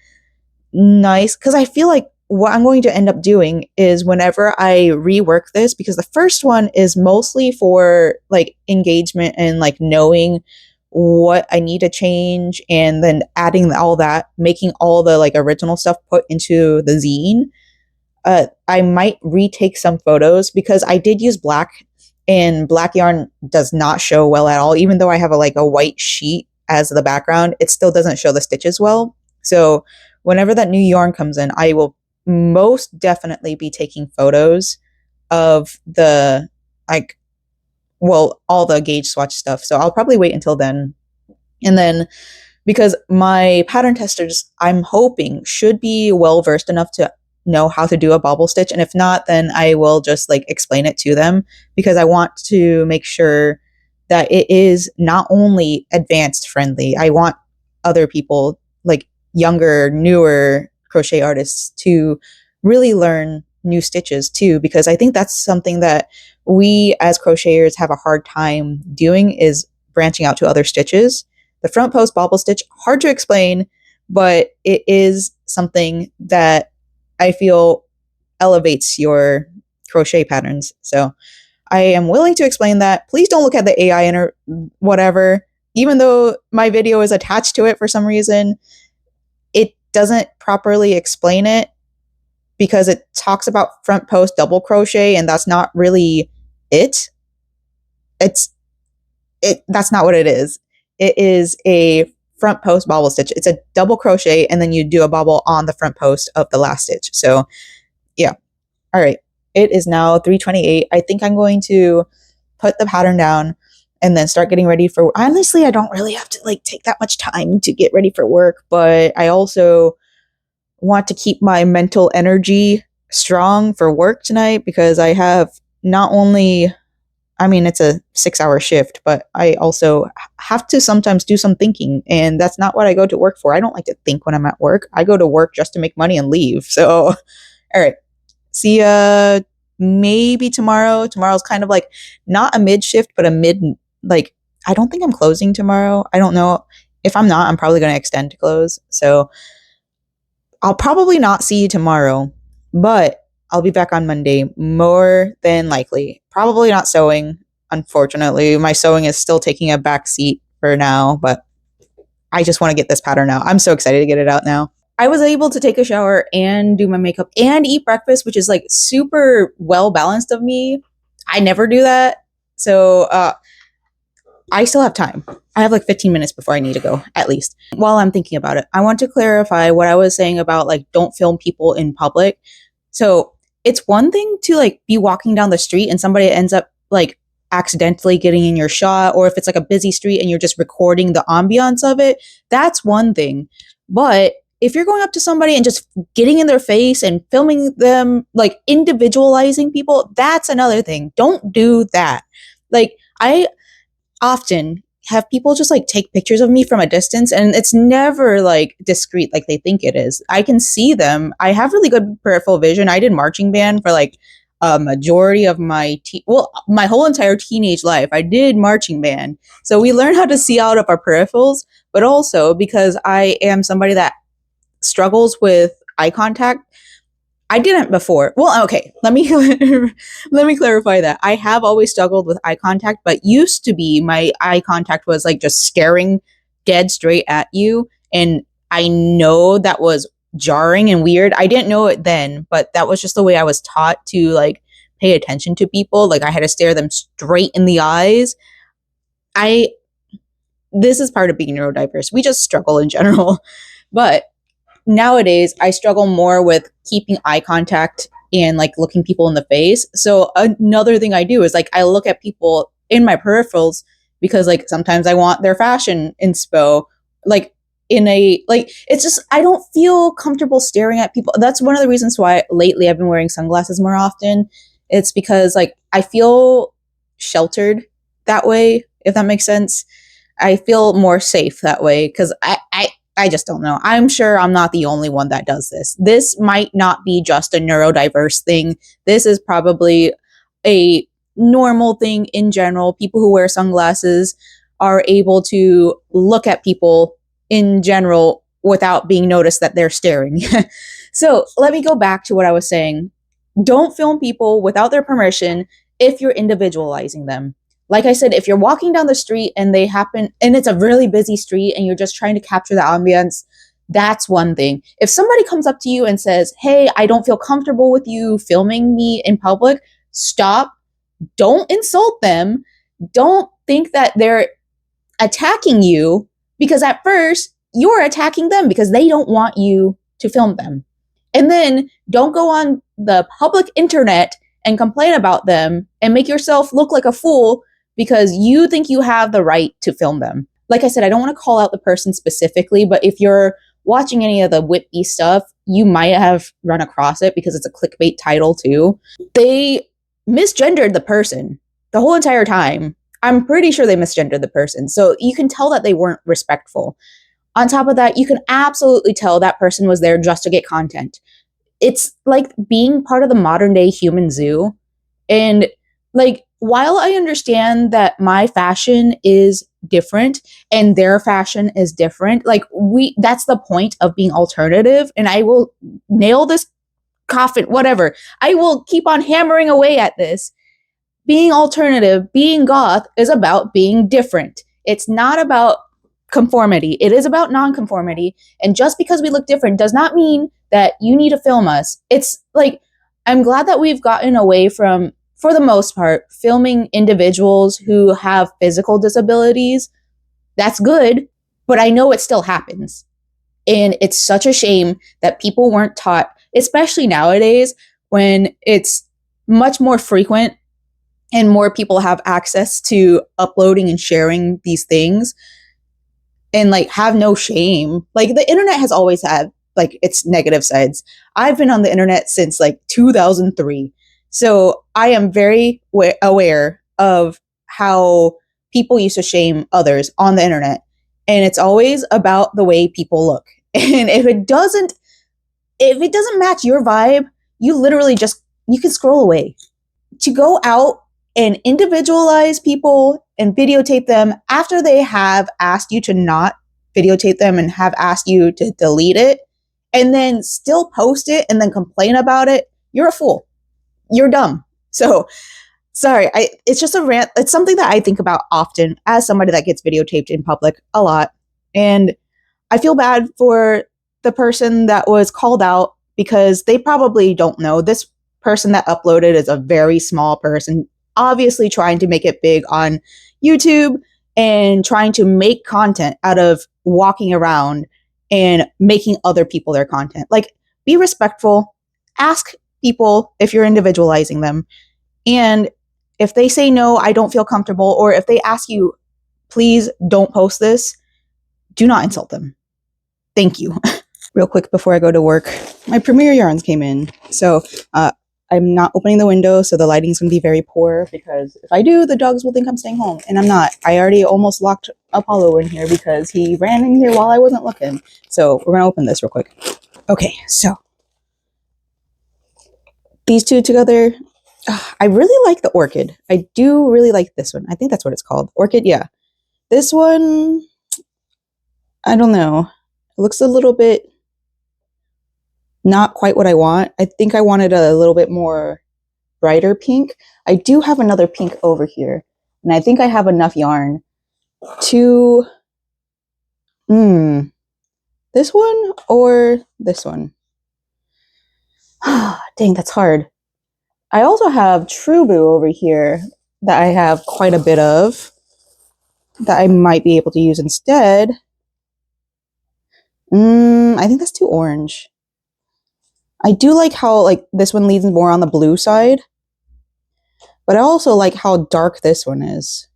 nice because I feel like what I'm going to end up doing is whenever I rework this, because the first one is mostly for like engagement and like knowing what I need to change and then adding all that, making all the like original stuff put into the zine. I might retake some photos because I did use black and black yarn does not show well at all. Even though I have a white sheet as the background, it still doesn't show the stitches well. So whenever that new yarn comes in, I will most definitely be taking photos of the like all the gauge swatch stuff. So I'll probably wait until then. And then because my pattern testers, I'm hoping, should be well versed enough to know how to do a bobble stitch. And if not, then I will just like explain it to them because I want to make sure that it is not only advanced friendly. I want other people, like younger, newer crochet artists, to really learn new stitches too, because I think that's something that we as crocheters have a hard time doing is branching out to other stitches. The front post bobble stitch, hard to explain, but it is something that I feel elevates your crochet patterns. So I am willing to explain that. Please don't look at the AI or whatever. Even though my video is attached to it for some reason, it doesn't properly explain it because it talks about front post double crochet and that's not really it. That's not what it is. It is a front post bobble stitch. It's a double crochet and then you do a bobble on the front post of the last stitch. So yeah. All right. It is now 3:28. I think I'm going to put the pattern down and then start getting ready for, honestly, I don't really have to like take that much time to get ready for work, but I also want to keep my mental energy strong for work tonight because I have not only, I mean, it's a 6-hour shift, but I also have to sometimes do some thinking. And that's not what I go to work for. I don't like to think when I'm at work. I go to work just to make money and leave. So, all right. See ya maybe tomorrow. Tomorrow's kind of like not a mid shift, but a mid, like, I don't think I'm closing tomorrow. I don't know. If I'm not, I'm probably going to extend to close. So I'll probably not see you tomorrow, but I'll be back on Monday, more than likely. Probably not sewing, unfortunately. My sewing is still taking a back seat for now, but I just want to get this pattern out. I'm so excited to get it out now. I was able to take a shower and do my makeup and eat breakfast, which is like super well balanced of me. I never do that. So I still have time. I have like 15 minutes before I need to go, at least. While I'm thinking about it, I want to clarify what I was saying about like don't film people in public. So it's one thing to like be walking down the street and somebody ends up like accidentally getting in your shot, or if it's like a busy street and you're just recording the ambiance of it, that's one thing. But if you're going up to somebody and just getting in their face and filming them, like individualizing people, that's another thing. Don't do that. Like I often have people just like take pictures of me from a distance and it's never like discreet like they think it is. I can see them. I have really good peripheral vision. I did marching band for like a majority of my my whole entire teenage life. I did marching band. So we learn how to see out of our peripherals, but also because I am somebody that struggles with eye contact. I didn't before. Well, okay, let me let me clarify that. I have always struggled with eye contact, but used to be my eye contact was like just staring dead straight at you, and I know that was jarring and weird. I didn't know it then, but that was just the way I was taught to like pay attention to people. Like I had to stare them straight in the eyes. This is part of being neurodiverse. We just struggle in general. But nowadays I struggle more with keeping eye contact and like looking people in the face. So another thing I do is like I look at people in my peripherals because like sometimes I want their fashion inspo. Like in a, like, it's just, I don't feel comfortable staring at people. That's one of the reasons why lately I've been wearing sunglasses more often. It's because, like, I feel sheltered that way, if that makes sense. I feel more safe that way because I just don't know. I'm sure I'm not the only one that does this. This might not be just a neurodiverse thing. This is probably a normal thing in general. People who wear sunglasses are able to look at people in general without being noticed that they're staring. So let me go back to what I was saying. Don't film people without their permission if you're individualizing them. Like I said, if you're walking down the street and they happen, and it's a really busy street and you're just trying to capture the ambience, that's one thing. If somebody comes up to you and says, hey, I don't feel comfortable with you filming me in public, stop. Don't insult them. Don't think that they're attacking you, because at first you're attacking them because they don't want you to film them. And then don't go on the public internet and complain about them and make yourself look like a fool because you think you have the right to film them. Like I said, I don't want to call out the person specifically, but if you're watching any of the Whitby stuff, you might have run across it because it's a clickbait title too. They misgendered the person the whole entire time. I'm pretty sure they misgendered the person. So you can tell that they weren't respectful. On top of that, you can absolutely tell that person was there just to get content. It's like being part of the modern day human zoo. And like, while I understand that my fashion is different and their fashion is different, like that's the point of being alternative. And I will nail this coffin, whatever. I will keep on hammering away at this. Being alternative, being goth is about being different. It's not about conformity. It is about non-conformity. And just because we look different does not mean that you need to film us. It's like, I'm glad that we've gotten away from, for the most part, filming individuals who have physical disabilities. That's good, but I know it still happens. And it's such a shame that people weren't taught, especially nowadays when it's much more frequent and more people have access to uploading and sharing these things and like have no shame. Like the internet has always had like its negative sides. I've been on the internet since like 2003. So I am very aware of how people used to shame others on the internet. And it's always about the way people look. And if it doesn't match your vibe, you literally you can scroll away. To go out and individualize people and videotape them after they have asked you to not videotape them and have asked you to delete it, and then still post it and then complain about it, you're a fool. You're dumb. So, sorry, it's just a rant. It's something that I think about often as somebody that gets videotaped in public a lot. And I feel bad for the person that was called out because they probably don't know. This person that uploaded is a very small person, obviously trying to make it big on YouTube and trying to make content out of walking around and making other people their content. Like, be respectful. Ask people if you're individualizing them. And if they say, no, I don't feel comfortable, or if they ask you, please don't post this, do not insult them. Thank you. Real quick before I go to work, my Premier yarns came in. So I'm not opening the window, so the lighting's going to be very poor, because if I do, the dogs will think I'm staying home, and I'm not. I already almost locked Apollo in here because he ran in here while I wasn't looking. So we're going to open this real quick. Okay, so these two together, I really like the orchid. I do really like this one. I think that's what it's called. Orchid, yeah. This one, I don't know. It looks a little bit not quite what I want. I think I wanted a little bit more brighter pink. I do have another pink over here, and I think I have enough yarn to this one or this one. Dang, that's hard. I also have True Boo over here that I have quite a bit of that I might be able to use instead. I think that's too orange. I do like how like this one leans more on the blue side, but I also like how dark this one is.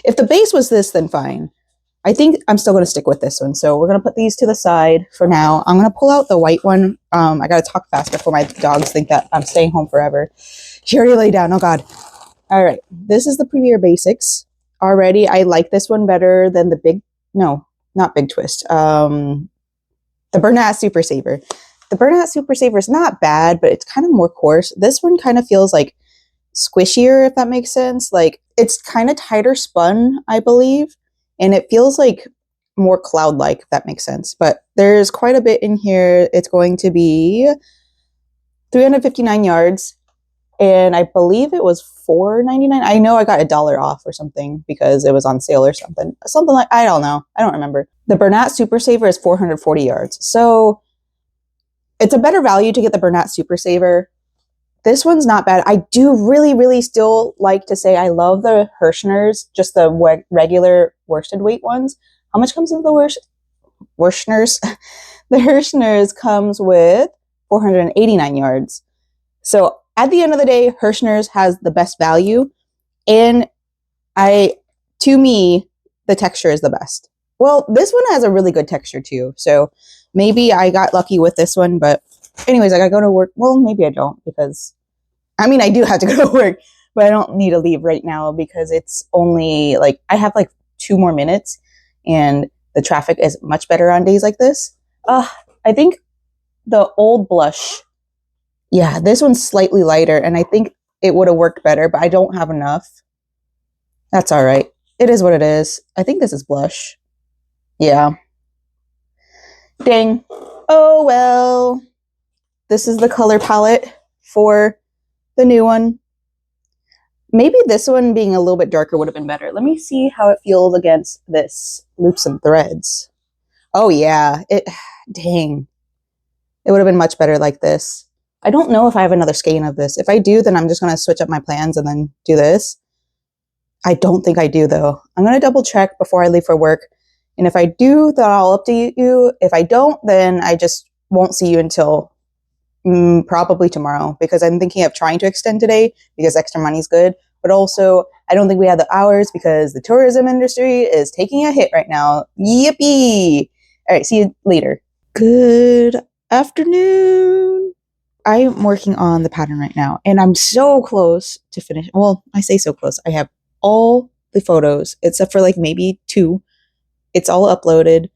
If the base was this, then fine. I think I'm still going to stick with this one. So we're going to put these to the side for now. I'm going to pull out the white one. I got to talk fast before my dogs think that I'm staying home forever. She already laid down. Oh, God. All right. This is the Premier Basics. Already, I like this one better than the big... No, not Big Twist. The Bernat Super Saver. The Bernat Super Saver is not bad, but it's kind of more coarse. This one kind of feels like squishier, if that makes sense. Like, it's kind of tighter spun, I believe, and it feels like more cloud-like, if that makes sense. But there's quite a bit in here. It's going to be 359 yards, and I believe it was $4.99. I know I got $1 off or something because it was on sale or something like, I don't know, I don't remember. The Bernat Super Saver is 440 yards, so it's a better value to get the Bernat Super Saver. This one's not bad. I do really still like to say I love the Hirschners, just the regular worsted weight ones. How much comes with the Hirschners? The Hirschners comes with 489 yards. So at the end of the day, Hirschners has the best value, and to me, the texture is the best. Well, this one has a really good texture too, so maybe I got lucky with this one, but anyways, I gotta go to work. Well, maybe I don't, because I mean, I do have to go to work, but I don't need to leave right now because it's only like, I have like 2 more minutes, and the traffic is much better on days like this. I think the old blush, yeah, this one's slightly lighter, and I think it would have worked better, but I don't have enough. That's all right. It is what it is. I think this is blush. Yeah. Dang. Oh, well. This is the color palette for the new one. Maybe this one being a little bit darker would have been better. Let me see how it feels against this Loops and Threads. Oh, yeah. Dang. It would have been much better like this. I don't know if I have another skein of this. If I do, then I'm just going to switch up my plans and then do this. I don't think I do, though. I'm going to double check before I leave for work. And if I do, then I'll update you. If I don't, then I just won't see you until probably tomorrow, because I'm thinking of trying to extend today because extra money is good. But also, I don't think we have the hours because the tourism industry is taking a hit right now. Yippee! All right, see you later. Good afternoon. I'm working on the pattern right now, and I'm so close to finish. Well, I say so close. I have all the photos except for like maybe 2. It's all uploaded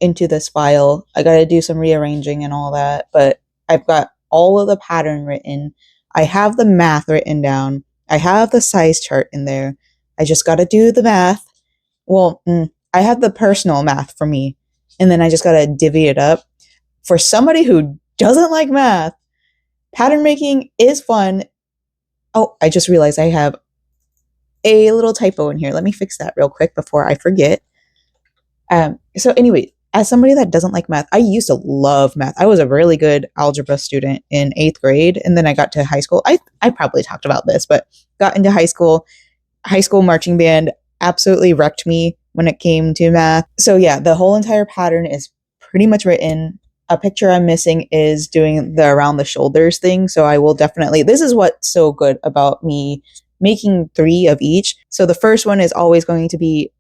into this file. I got to do some rearranging and all that, but I've got all of the pattern written. I have the math written down. I have the size chart in there. I just got to do the math. Well, I have the personal math for me, and then I just got to divvy it up. For somebody who doesn't like math, pattern making is fun. Oh, I just realized I have a little typo in here. Let me fix that real quick before I forget. So anyway, as somebody that doesn't like math, I used to love math. I was a really good algebra student in 8th grade, and then I got to high school. I probably talked about this, but got into high school marching band absolutely wrecked me when it came to math. So yeah, the whole entire pattern is pretty much written. A picture I'm missing is doing the around the shoulders thing. So I will definitely, this is what's so good about me making 3 of each. So the first one is always going to be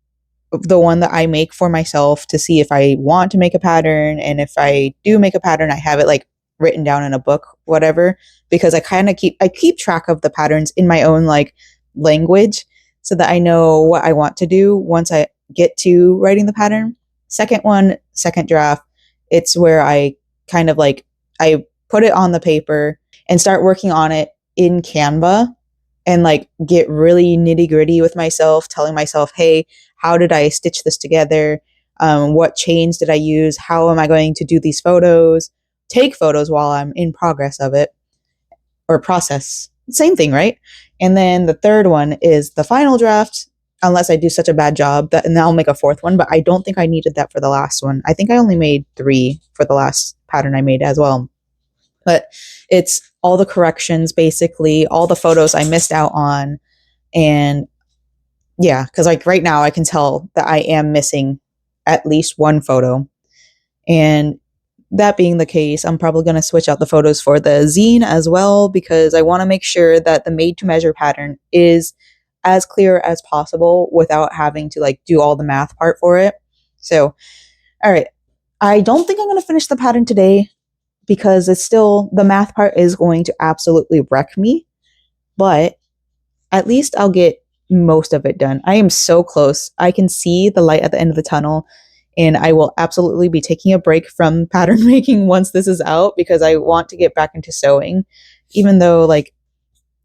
the one that I make for myself to see if I want to make a pattern. And if I do make a pattern, I have it like written down in a book, whatever, because I kind of keep track of the patterns in my own like language so that I know what I want to do once I get to writing the pattern. Second one, second draft, it's where I kind of like, I put it on the paper and start working on it in Canva and like get really nitty gritty with myself, telling myself, hey, how did I stitch this together? What chains did I use? How am I going to do these photos? Take photos while I'm in progress of it, or process. Same thing, right? And then the third one is the final draft, unless I do such a bad job, and then I'll make a 4th one, but I don't think I needed that for the last one. I think I only made 3 for the last pattern I made as well. But it's all the corrections, basically, all the photos I missed out on. And yeah, because like right now I can tell that I am missing at least 1 photo. And that being the case, I'm probably going to switch out the photos for the zine as well, because I want to make sure that the made to measure pattern is as clear as possible without having to like do all the math part for it. So, all right. I don't think I'm going to finish the pattern today because it's still, the math part is going to absolutely wreck me, but at least I'll get most of it done. I am so close. I can see the light at the end of the tunnel, and I will absolutely be taking a break from pattern making once this is out because I want to get back into sewing, even though, like,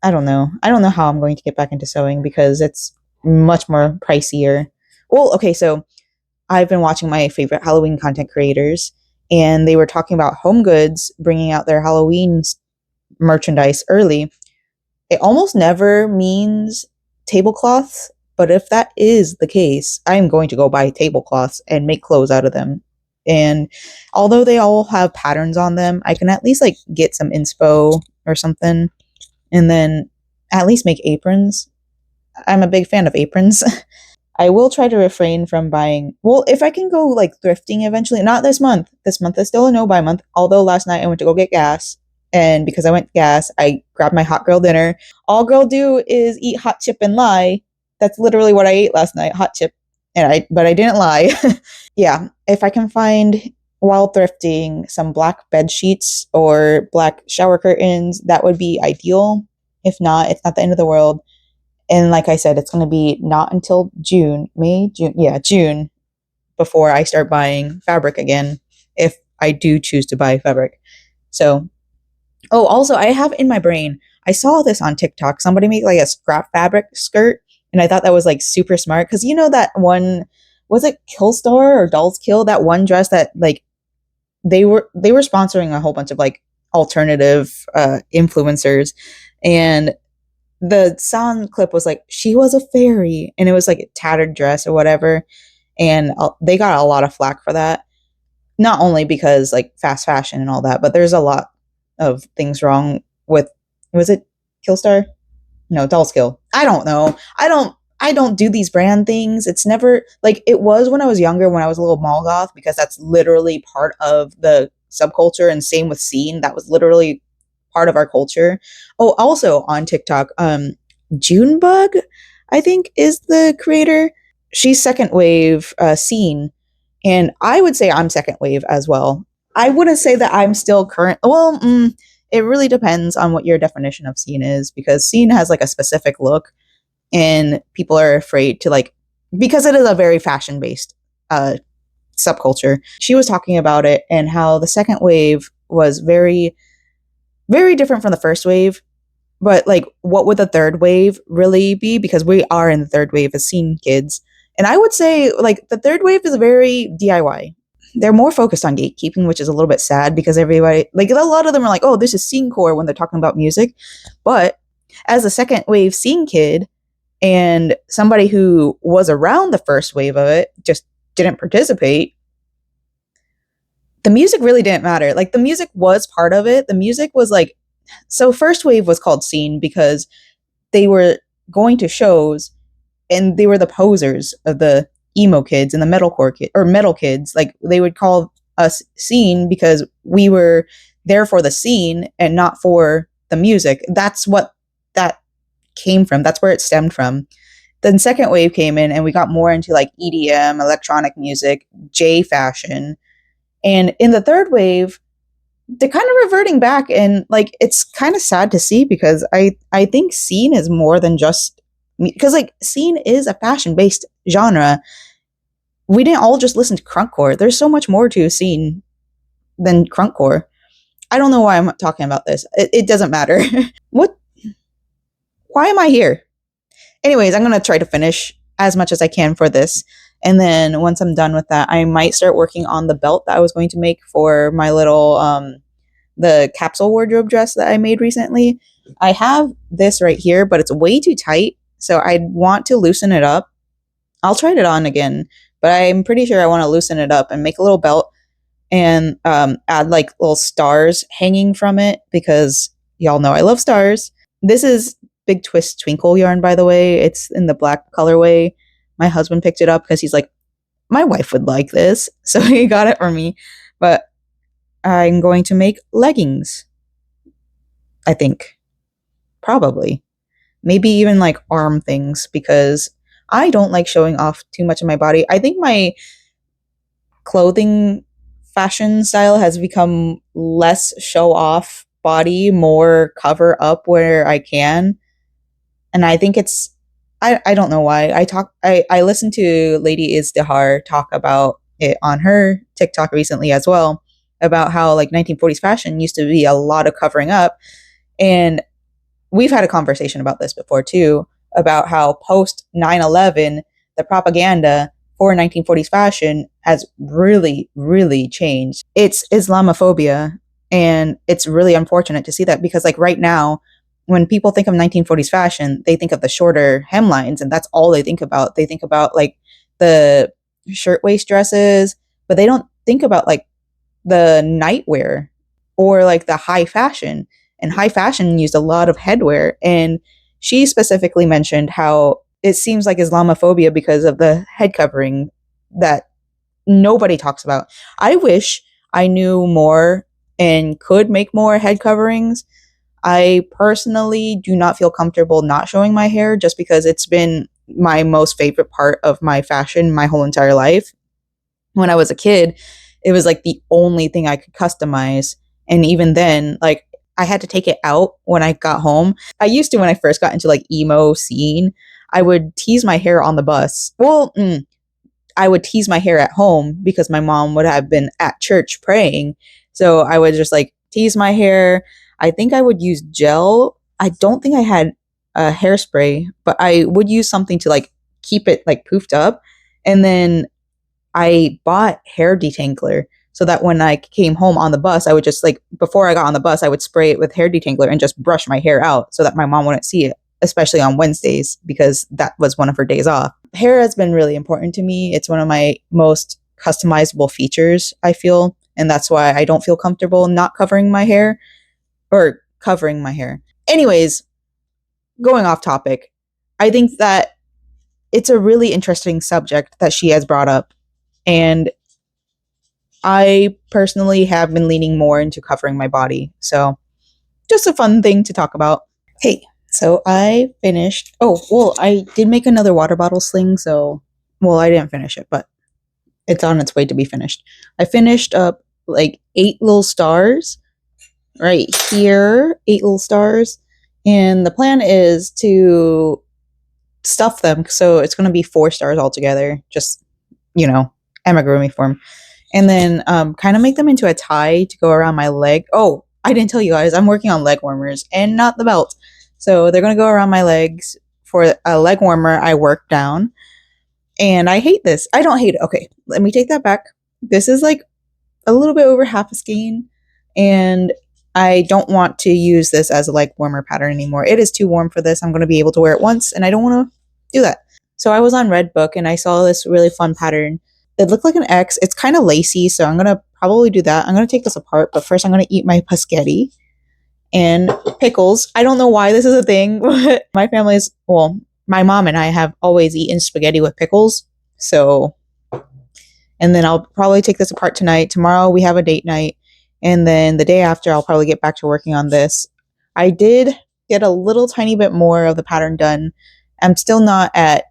I don't know. I don't know how I'm going to get back into sewing because it's much more pricier. Well, okay, so I've been watching my favorite Halloween content creators, and they were talking about Home Goods bringing out their Halloween merchandise early. It almost never means tablecloths, but if that is the case, I am going to go buy tablecloths and make clothes out of them. And although they all have patterns on them, I can at least like get some inspo or something and then at least make aprons. I'm a big fan of aprons. I will try to refrain from buying. Well, if I can go like thrifting eventually, not this month. This month is still a no buy month. Although last night I went to go get gas, and because I went gas, I grabbed my hot girl dinner. All girl do is eat hot chip and lie. That's literally what I ate last night, hot chip, but I didn't lie. Yeah, if I can find while thrifting some black bed sheets or black shower curtains, that would be ideal. If not, it's not the end of the world. And like I said, it's going to be not until June, June, before I start buying fabric again, if I do choose to buy fabric. So, oh, also, I have in my brain, I saw this on TikTok. Somebody make like a scrap fabric skirt, and I thought that was like super smart because you know that one, was it Killstar or Dolls Kill? That one dress that like they were sponsoring a whole bunch of like alternative influencers, and the sound clip was like she was a fairy, and it was like a tattered dress or whatever, and they got a lot of flack for that, not only because like fast fashion and all that, but there's a lot of things wrong with, was it Killstar? No, Doll Skill. I don't know. I don't do these brand things. It's never like it was when I was younger, when I was a little mall goth, because that's literally part of the subculture, and same with scene. That was literally part of our culture. Oh, also on TikTok, Junebug, I think is the creator. She's second wave scene, and I would say I'm second wave as well. I wouldn't say that I'm still current. Well, it really depends on what your definition of scene is, because scene has like a specific look, and people are afraid to like, because it is a very fashion based subculture. She was talking about it and how the second wave was very, very different from the first wave. But like, what would the third wave really be? Because we are in the third wave as scene kids. And I would say like the third wave is very DIY. They're more focused on gatekeeping, which is a little bit sad because everybody, like a lot of them are like, oh, this is scene core when they're talking about music. But as a second wave scene kid and somebody who was around the first wave of it, just didn't participate, the music really didn't matter. Like the music was part of it. The music was like, so first wave was called scene because they were going to shows and they were the posers of the emo kids and the metalcore kid or metal kids. Like they would call us scene because we were there for the scene and not for the music. That's what that came from. That's where it stemmed from. Then second wave came in and we got more into like EDM, electronic music, J fashion. And in the third wave, they're kind of reverting back, and like it's kind of sad to see because I think scene is more than just, because like scene is a fashion based genre. We didn't all just listen to crunkcore. There's so much more to scene than crunkcore. I don't know why I'm talking about this. It doesn't matter. What? Why am I here? Anyways, I'm gonna try to finish as much as I can for this. And then once I'm done with that, I might start working on the belt that I was going to make for my little the capsule wardrobe dress that I made recently. I have this right here, but it's way too tight, so I want to loosen it up. I'll try it on again, but I'm pretty sure I want to loosen it up and make a little belt and add like little stars hanging from it because y'all know I love stars. This is Big Twist Twinkle yarn, by the way. It's in the black colorway. My husband picked it up because he's like, my wife would like this, so he got it for me. But I'm going to make leggings, I think. Probably. Maybe even like arm things because I don't like showing off too much of my body. I think clothing fashion style has become less show off body, more cover up where I can. And I think I don't know why. I listened to Lady Izdihar talk about it on her TikTok recently as well, about how like 1940s fashion used to be a lot of covering up. And we've had a conversation about this before too, about how post 9/11, the propaganda for 1940s fashion has really, really changed. It's Islamophobia. And it's really unfortunate to see that because, like, right now, when people think of 1940s fashion, they think of the shorter hemlines, and that's all they think about. They think about like the shirtwaist dresses, but they don't think about like the nightwear or like the high fashion. And high fashion used a lot of headwear. And she specifically mentioned how it seems like Islamophobia because of the head covering that nobody talks about. I wish I knew more and could make more head coverings. I personally do not feel comfortable not showing my hair just because it's been my most favorite part of my fashion my whole entire life. When I was a kid, it was like the only thing I could customize. And even then, like, I had to take it out when I got home. I used to, when I first got into like emo scene, I would tease my hair on the bus. Well, I would tease my hair at home because my mom would have been at church praying. So I would just like tease my hair. I think I would use gel. I don't think I had a hairspray, but I would use something to like keep it like poofed up. And then I bought hair detangler so that when I came home on the bus, I would just like, before I got on the bus, I would spray it with hair detangler and just brush my hair out so that my mom wouldn't see it, especially on Wednesdays because that was one of her days off. Hair has been really important to me. It's one of my most customizable features, I feel. And that's why I don't feel comfortable not covering my hair or covering my hair. Anyways, going off topic, I think that it's a really interesting subject that she has brought up. And I personally have been leaning more into covering my body. So just a fun thing to talk about. Hey, so I finished. Oh, well, I did make another water bottle sling. So, well, I didn't finish it, but it's on its way to be finished. I finished up like 8 little stars right here, 8 little stars. And the plan is to stuff them. So it's going to be 4 stars altogether. Just, amigurumi form. And then kind of make them into a tie to go around my leg. Oh, I didn't tell you guys, I'm working on leg warmers and not the belt. So they're going to go around my legs. For a leg warmer, I work down. And I hate this. I don't hate it. Okay, let me take that back. This is like a little bit over half a skein. And I don't want to use this as a leg warmer pattern anymore. It is too warm for this. I'm going to be able to wear it once. And I don't want to do that. So I was on Redbook and I saw this really fun pattern. It looked like an X. It's kind of lacy, so I'm going to probably do that. I'm going to take this apart, but first I'm going to eat my paschetti and pickles. I don't know why this is a thing, but my my mom and I have always eaten spaghetti with pickles. So, and then I'll probably take this apart tonight. Tomorrow we have a date night. And then the day after, I'll probably get back to working on this. I did get a little tiny bit more of the pattern done. I'm still not at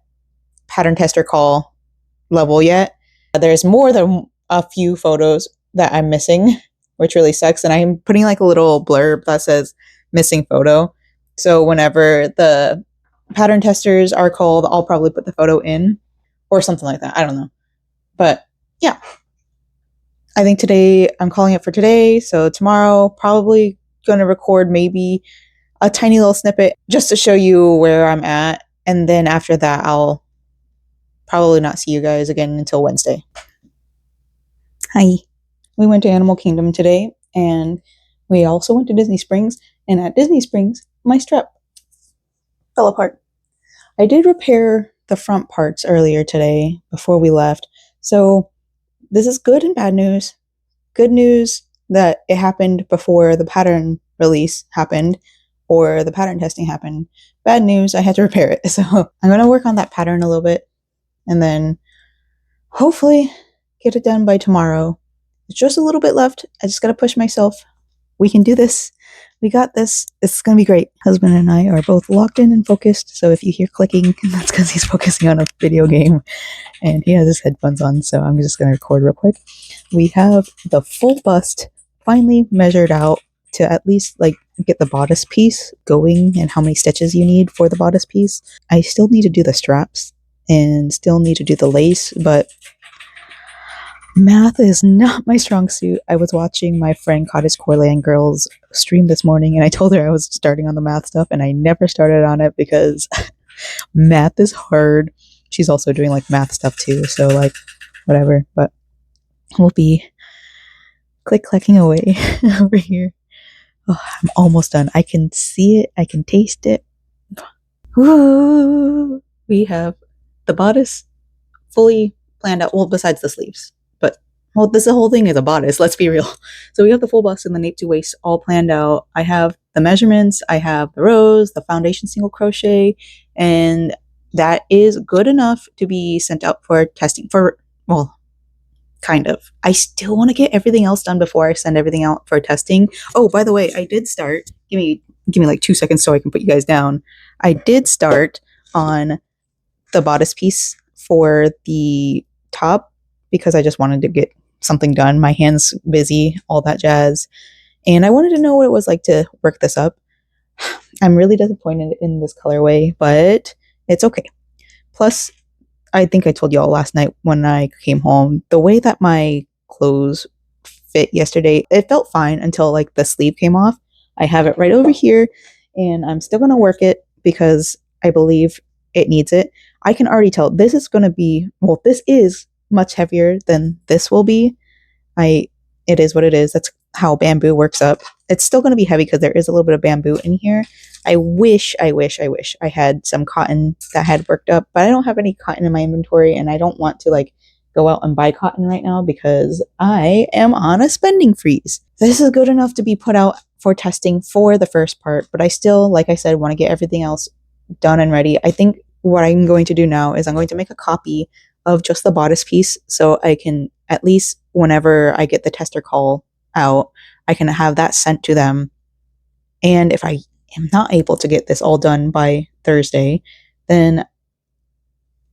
pattern tester call level yet. There's more than a few photos that I'm missing, which really sucks. And I'm putting like a little blurb that says missing photo. So whenever the pattern testers are called, I'll probably put the photo in or something like that. I don't know. But yeah, I think today I'm calling it for today. So tomorrow, probably going to record maybe a tiny little snippet just to show you where I'm at. And then after that, I'll probably not see you guys again until Wednesday. Hi. We went to Animal Kingdom today, and we also went to Disney Springs. And at Disney Springs, my strap fell apart. I did repair the front parts earlier today before we left. So this is good and bad news. Good news that it happened before the pattern release happened or the pattern testing happened. Bad news, I had to repair it. So I'm going to work on that pattern a little bit and then hopefully get it done by tomorrow. It's just a little bit left. I just got to push myself. We can do this. We got this. It's going to be great. Husband and I are both locked in and focused. So if you hear clicking, that's because he's focusing on a video game, and he has his headphones on, so I'm just going to record real quick. We have the full bust finally measured out to at least like get the bodice piece going and how many stitches you need for the bodice piece. I still need to do the straps and still need to do the lace, but math is not my strong suit. I was watching my friend Cottage Coreland Girls stream this morning, and I told her I was starting on the math stuff, and I never started on it because math is hard. She's also doing like math stuff too, so like whatever, but we'll be click-clacking away over here. Oh, I'm almost done. I can see it. I can taste it. Woo! We have the bodice fully planned out. Well, besides the sleeves. But, well, this whole thing is a bodice. Let's be real. So we have the full bust and the nape to waist all planned out. I have the measurements. I have the rows, the foundation single crochet. And that is good enough to be sent out for testing. Well, kind of. I still want to get everything else done before I send everything out for testing. Oh, by the way, I did start. Give me like 2 seconds so I can put you guys down. I did start on the bodice piece for the top because I just wanted to get something done. My hands busy, all that jazz. And I wanted to know what it was like to work this up. I'm really disappointed in this colorway, but it's okay. Plus, I think I told y'all last night when I came home, the way that my clothes fit yesterday, it felt fine until like the sleeve came off. I have it right over here, and I'm still going to work it because I believe it needs it. I can already tell this is going to be, well, this is much heavier than this will be. It is what it is. That's how bamboo works up. It's still going to be heavy because there is a little bit of bamboo in here. I wish I had some cotton that had worked up, but I don't have any cotton in my inventory, and I don't want to like go out and buy cotton right now because I am on a spending freeze. This is good enough to be put out for testing for the first part, but I still, like I said, want to get everything else done and ready. I think what I'm going to do now is I'm going to make a copy of just the bodice piece so I can, at least whenever I get the tester call out, I can have that sent to them. And if I am not able to get this all done by Thursday, then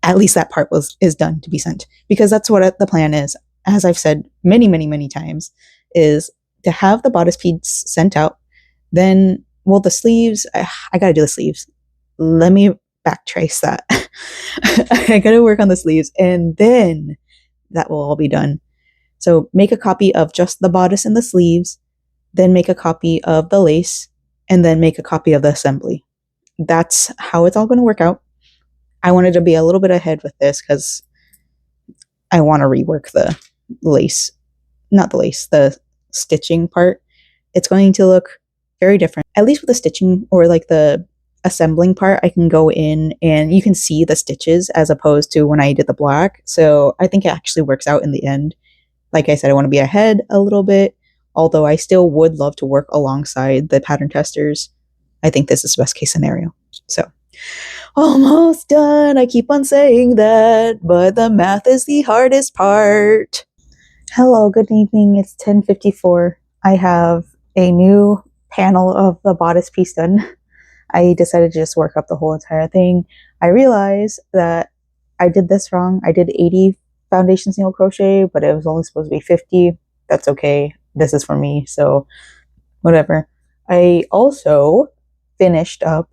at least that part is done to be sent, because that's what the plan is. As I've said many times, is to have the bodice piece sent out. Then, well, the sleeves, I gotta do the sleeves. Let me backtrace that. I gotta work on the sleeves, and then that will all be done. So make a copy of just the bodice and the sleeves, then make a copy of the lace, and then make a copy of the assembly. That's how it's all going to work out. I wanted to be a little bit ahead with this because I want to rework the lace, not the lace, the stitching part. It's going to look very different, at least with the stitching or like the assembling part. I can go in and you can see the stitches as opposed to when I did the black. So I think it actually works out in the end. Like I said, I want to be ahead a little bit, although I still would love to work alongside the pattern testers. I think this is the best case scenario. So, almost done. I keep on saying that, but the math is the hardest part. Hello, good evening. It's 10:54. I have a new panel of the bodice piece done. I decided to just work up the whole entire thing. I realized that I did this wrong. I did 80 foundation single crochet, but it was only supposed to be 50. That's okay. This is for me, so whatever. I also finished up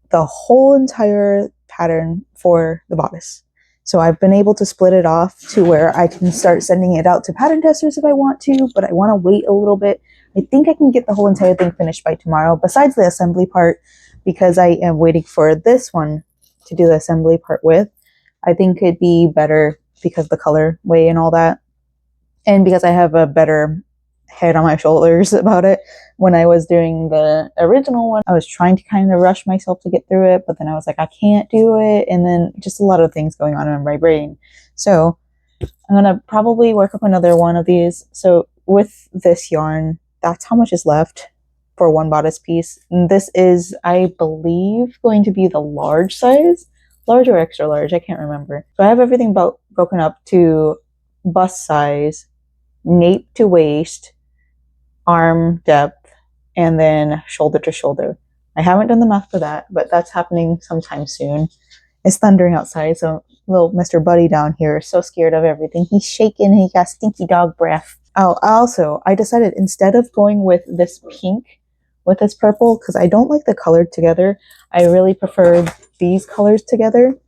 the whole entire pattern for the bodice. So I've been able to split it off to where I can start sending it out to pattern testers if I want to, but I want to wait a little bit. I think I can get the whole entire thing finished by tomorrow, besides the assembly part, because I am waiting for this one to do the assembly part with. I think it'd be better because the colorway and all that, and because I have a better head on my shoulders about it. When I was doing the original one, I was trying to kind of rush myself to get through it, but then I was like, I can't do it, and then just a lot of things going on in my brain. So I'm gonna probably work up another one of these. So with this yarn, that's how much is left for one bodice piece. And this is, I believe, going to be the large size, large or extra large, I can't remember. So I have everything broken up to bust size, nape to waist, arm depth, and then shoulder to shoulder. I haven't done the math for that, but that's happening sometime soon. It's thundering outside, so little Mr. Buddy down here is so scared of everything. He's shaking and he got stinky dog breath. Oh, also, I decided instead of going with this pink with this purple, because I don't like the colored together, I really prefer these colors together.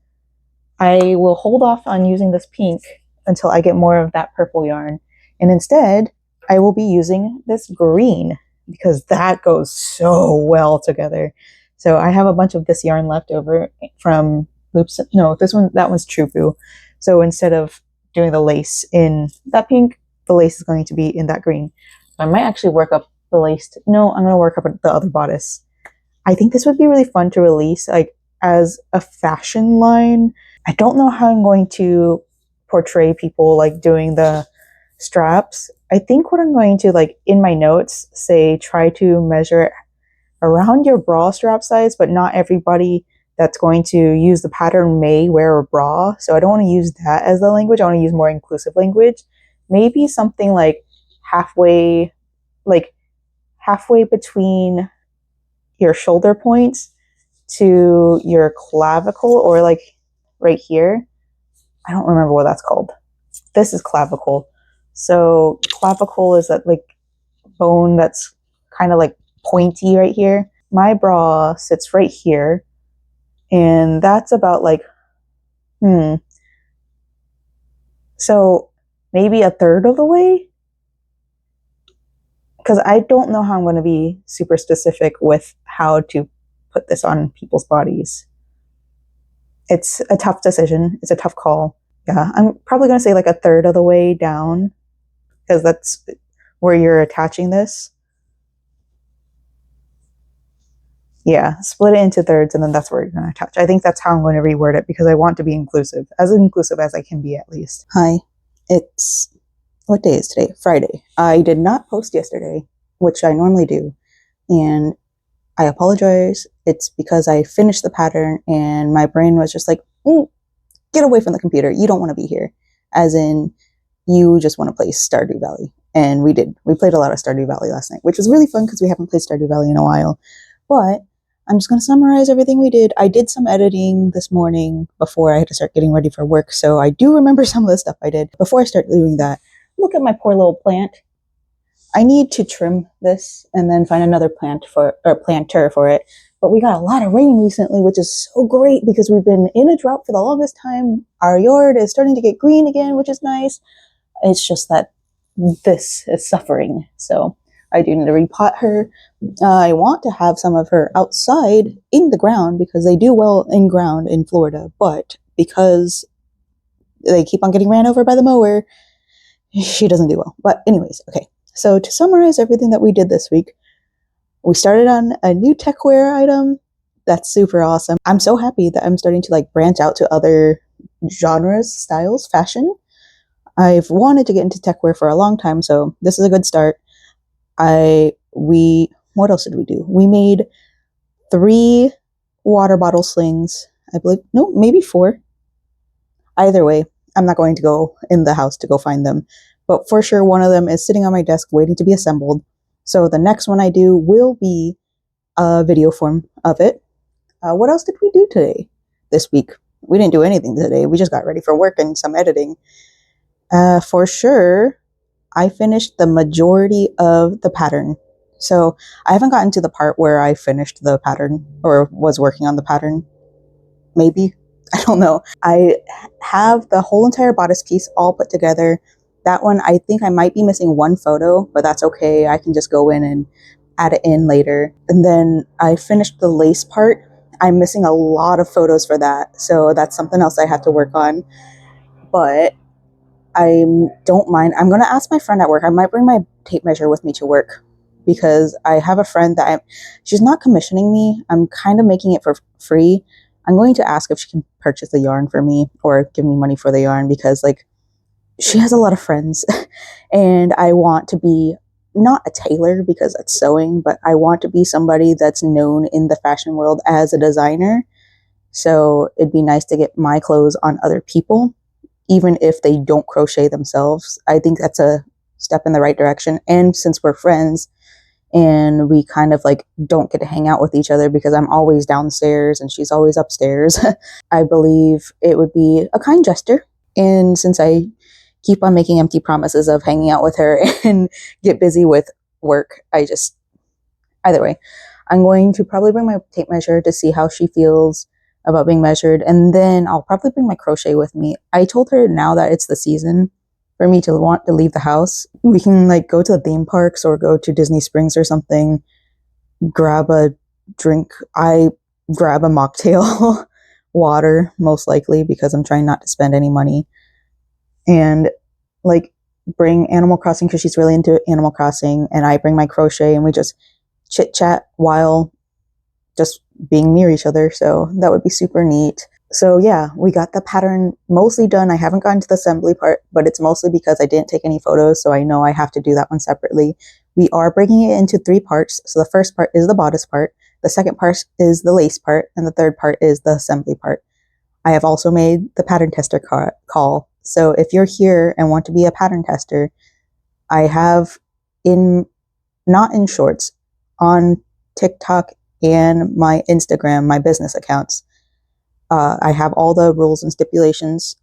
I will hold off on using this pink until I get more of that purple yarn. And instead, I will be using this green because that goes so well together. So I have a bunch of this yarn left over from Loops. No, that one's True Boo. So instead of doing the lace in that pink, the lace is going to be in that green. I might actually work up the lace. No, I'm going to work up the other bodice. I think this would be really fun to release like as a fashion line. I don't know how I'm going to portray people like doing the straps. I think what I'm going to like in my notes say try to measure around your bra strap size, but not everybody that's going to use the pattern may wear a bra. So I don't want to use that as the language. I want to use more inclusive language. Maybe something like halfway between your shoulder points to your clavicle, or like right here. I don't remember what that's called. This is clavicle. So clavicle is that like bone that's kind of like pointy right here. My bra sits right here, and that's about like so maybe a third of the way, because I don't know how I'm going to be super specific with how to put this on people's bodies. It's a tough decision. It's a tough call. Yeah, I'm probably going to say like a third of the way down, because that's where you're attaching this. Yeah, split it into thirds, and then that's where you're going to attach. I think that's how I'm going to reword it, because I want to be inclusive as I can be, at least. Hi, it's, what day is today? Friday. I did not post yesterday, which I normally do, and I apologize. It's because I finished the pattern and my brain was just like, get away from the computer. You don't want to be here. As in, you just want to play Stardew Valley. And we did. We played a lot of Stardew Valley last night, which was really fun because we haven't played Stardew Valley in a while. But I'm just going to summarize everything we did. I did some editing this morning before I had to start getting ready for work, so I do remember some of the stuff I did. Before I start doing that, look at my poor little plant. I need to trim this and then find another planter for it. But we got a lot of rain recently, which is so great because we've been in a drought for the longest time. Our yard is starting to get green again, which is nice. It's just that this is suffering. So I do need to repot her. I want to have some of her outside in the ground because they do well in ground in Florida. But because they keep on getting ran over by the mower, she doesn't do well. But anyways, okay. So to summarize everything that we did this week, we started on a new Techwear item. That's super awesome. I'm so happy that I'm starting to like branch out to other genres, styles, fashion. I've wanted to get into Techwear for a long time, so this is a good start. What else did we do? We made 3 water bottle slings, I believe. No, maybe 4. Either way, I'm not going to go in the house to go find them. But for sure, one of them is sitting on my desk waiting to be assembled. So the next one I do will be a video form of it. What else did we do this week? We didn't do anything today. We just got ready for work and some editing. For sure, I finished the majority of the pattern. So I haven't gotten to the part where I finished the pattern or was working on the pattern. Maybe. I don't know. I have the whole entire bodice piece all put together. That one, I think I might be missing one photo, but that's okay. I can just go in and add it in later. And then I finished the lace part. I'm missing a lot of photos for that, so that's something else I have to work on. But I don't mind. I'm going to ask my friend at work. I might bring my tape measure with me to work because I have a friend that she's not commissioning me. I'm kind of making it for free. I'm going to ask if she can purchase the yarn for me or give me money for the yarn because like she has a lot of friends and I want to be not a tailor because that's sewing, but I want to be somebody that's known in the fashion world as a designer. So it'd be nice to get my clothes on other people, even if they don't crochet themselves. I think that's a step in the right direction. And since we're friends, and we kind of like don't get to hang out with each other because I'm always downstairs and she's always upstairs. I believe it would be a kind gesture. And since I keep on making empty promises of hanging out with her and get busy with work, either way, I'm going to probably bring my tape measure to see how she feels about being measured. And then I'll probably bring my crochet with me. I told her now that it's the season for me to want to leave the house. We can like go to the theme parks or go to Disney Springs or something, grab a drink. I grab a mocktail, water, most likely, because I'm trying not to spend any money. And like bring Animal Crossing because she's really into Animal Crossing, and I bring my crochet and we just chit chat while just being near each other. So that would be super neat. So yeah, we got the pattern mostly done. I haven't gotten to the assembly part, but it's mostly because I didn't take any photos, so I know I have to do that one separately. We are breaking it into 3 parts. So the first part is the bodice part, the second part is the lace part, and the third part is the assembly part. I have also made the pattern tester call. So if you're here and want to be a pattern tester, I have not in shorts, on TikTok and my Instagram, my business accounts, I have all the rules and stipulations.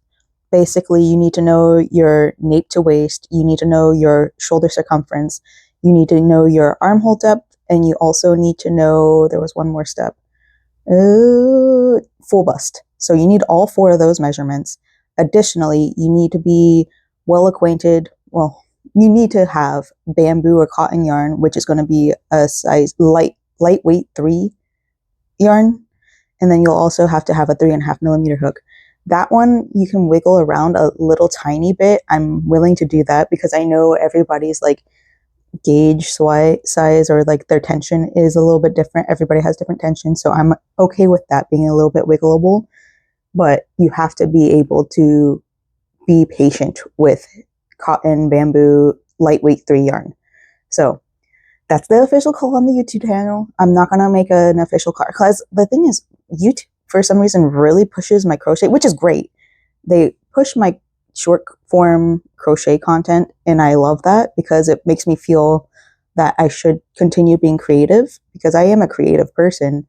Basically, you need to know your nape to waist, you need to know your shoulder circumference, you need to know your armhole depth, and you also need to know, there was one more step, full bust. So you need all 4 of those measurements. Additionally, you need to be well acquainted, you need to have bamboo or cotton yarn, which is going to be a size lightweight 3 yarn. And then you'll also have to have a 3.5 millimeter hook. That one you can wiggle around a little tiny bit. I'm willing to do that because I know everybody's like gauge size or like their tension is a little bit different. Everybody has different tension. So I'm okay with that being a little bit wiggleable, but you have to be able to be patient with cotton, bamboo, lightweight 3 yarn. So that's the official call on the YouTube channel. I'm not going to make an official call because the thing is, YouTube for some reason really pushes my crochet, which is great. They push my short form crochet content, and I love that because it makes me feel that I should continue being creative because I am a creative person.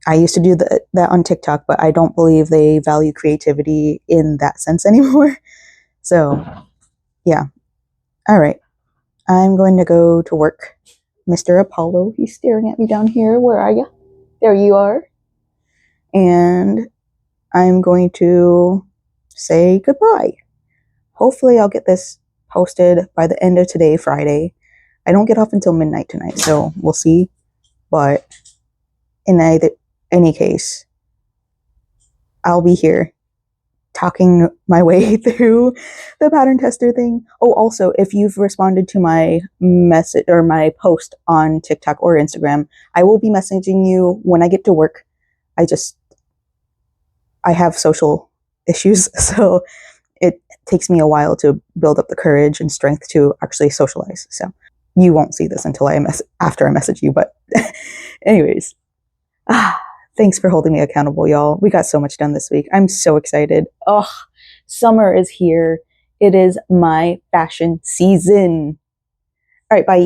I used to do that on TikTok, but I don't believe they value creativity in that sense anymore. So yeah. All right. I'm going to go to work. Mr. Apollo, he's staring at me down here. Where are you? There you are. And I'm going to say goodbye. Hopefully I'll get this posted by the end of today, Friday. I don't get off until midnight tonight, so we'll see. But in any case, I'll be here talking my way through the pattern tester thing. Oh, also, if you've responded to my message or my post on TikTok or Instagram, I will be messaging you when I get to work. I have social issues, so it takes me a while to build up the courage and strength to actually socialize. So you won't see this until after I message you, but anyways, thanks for holding me accountable, y'all. We got so much done this week. I'm so excited. Oh, summer is here. It is my fashion season. All right, bye.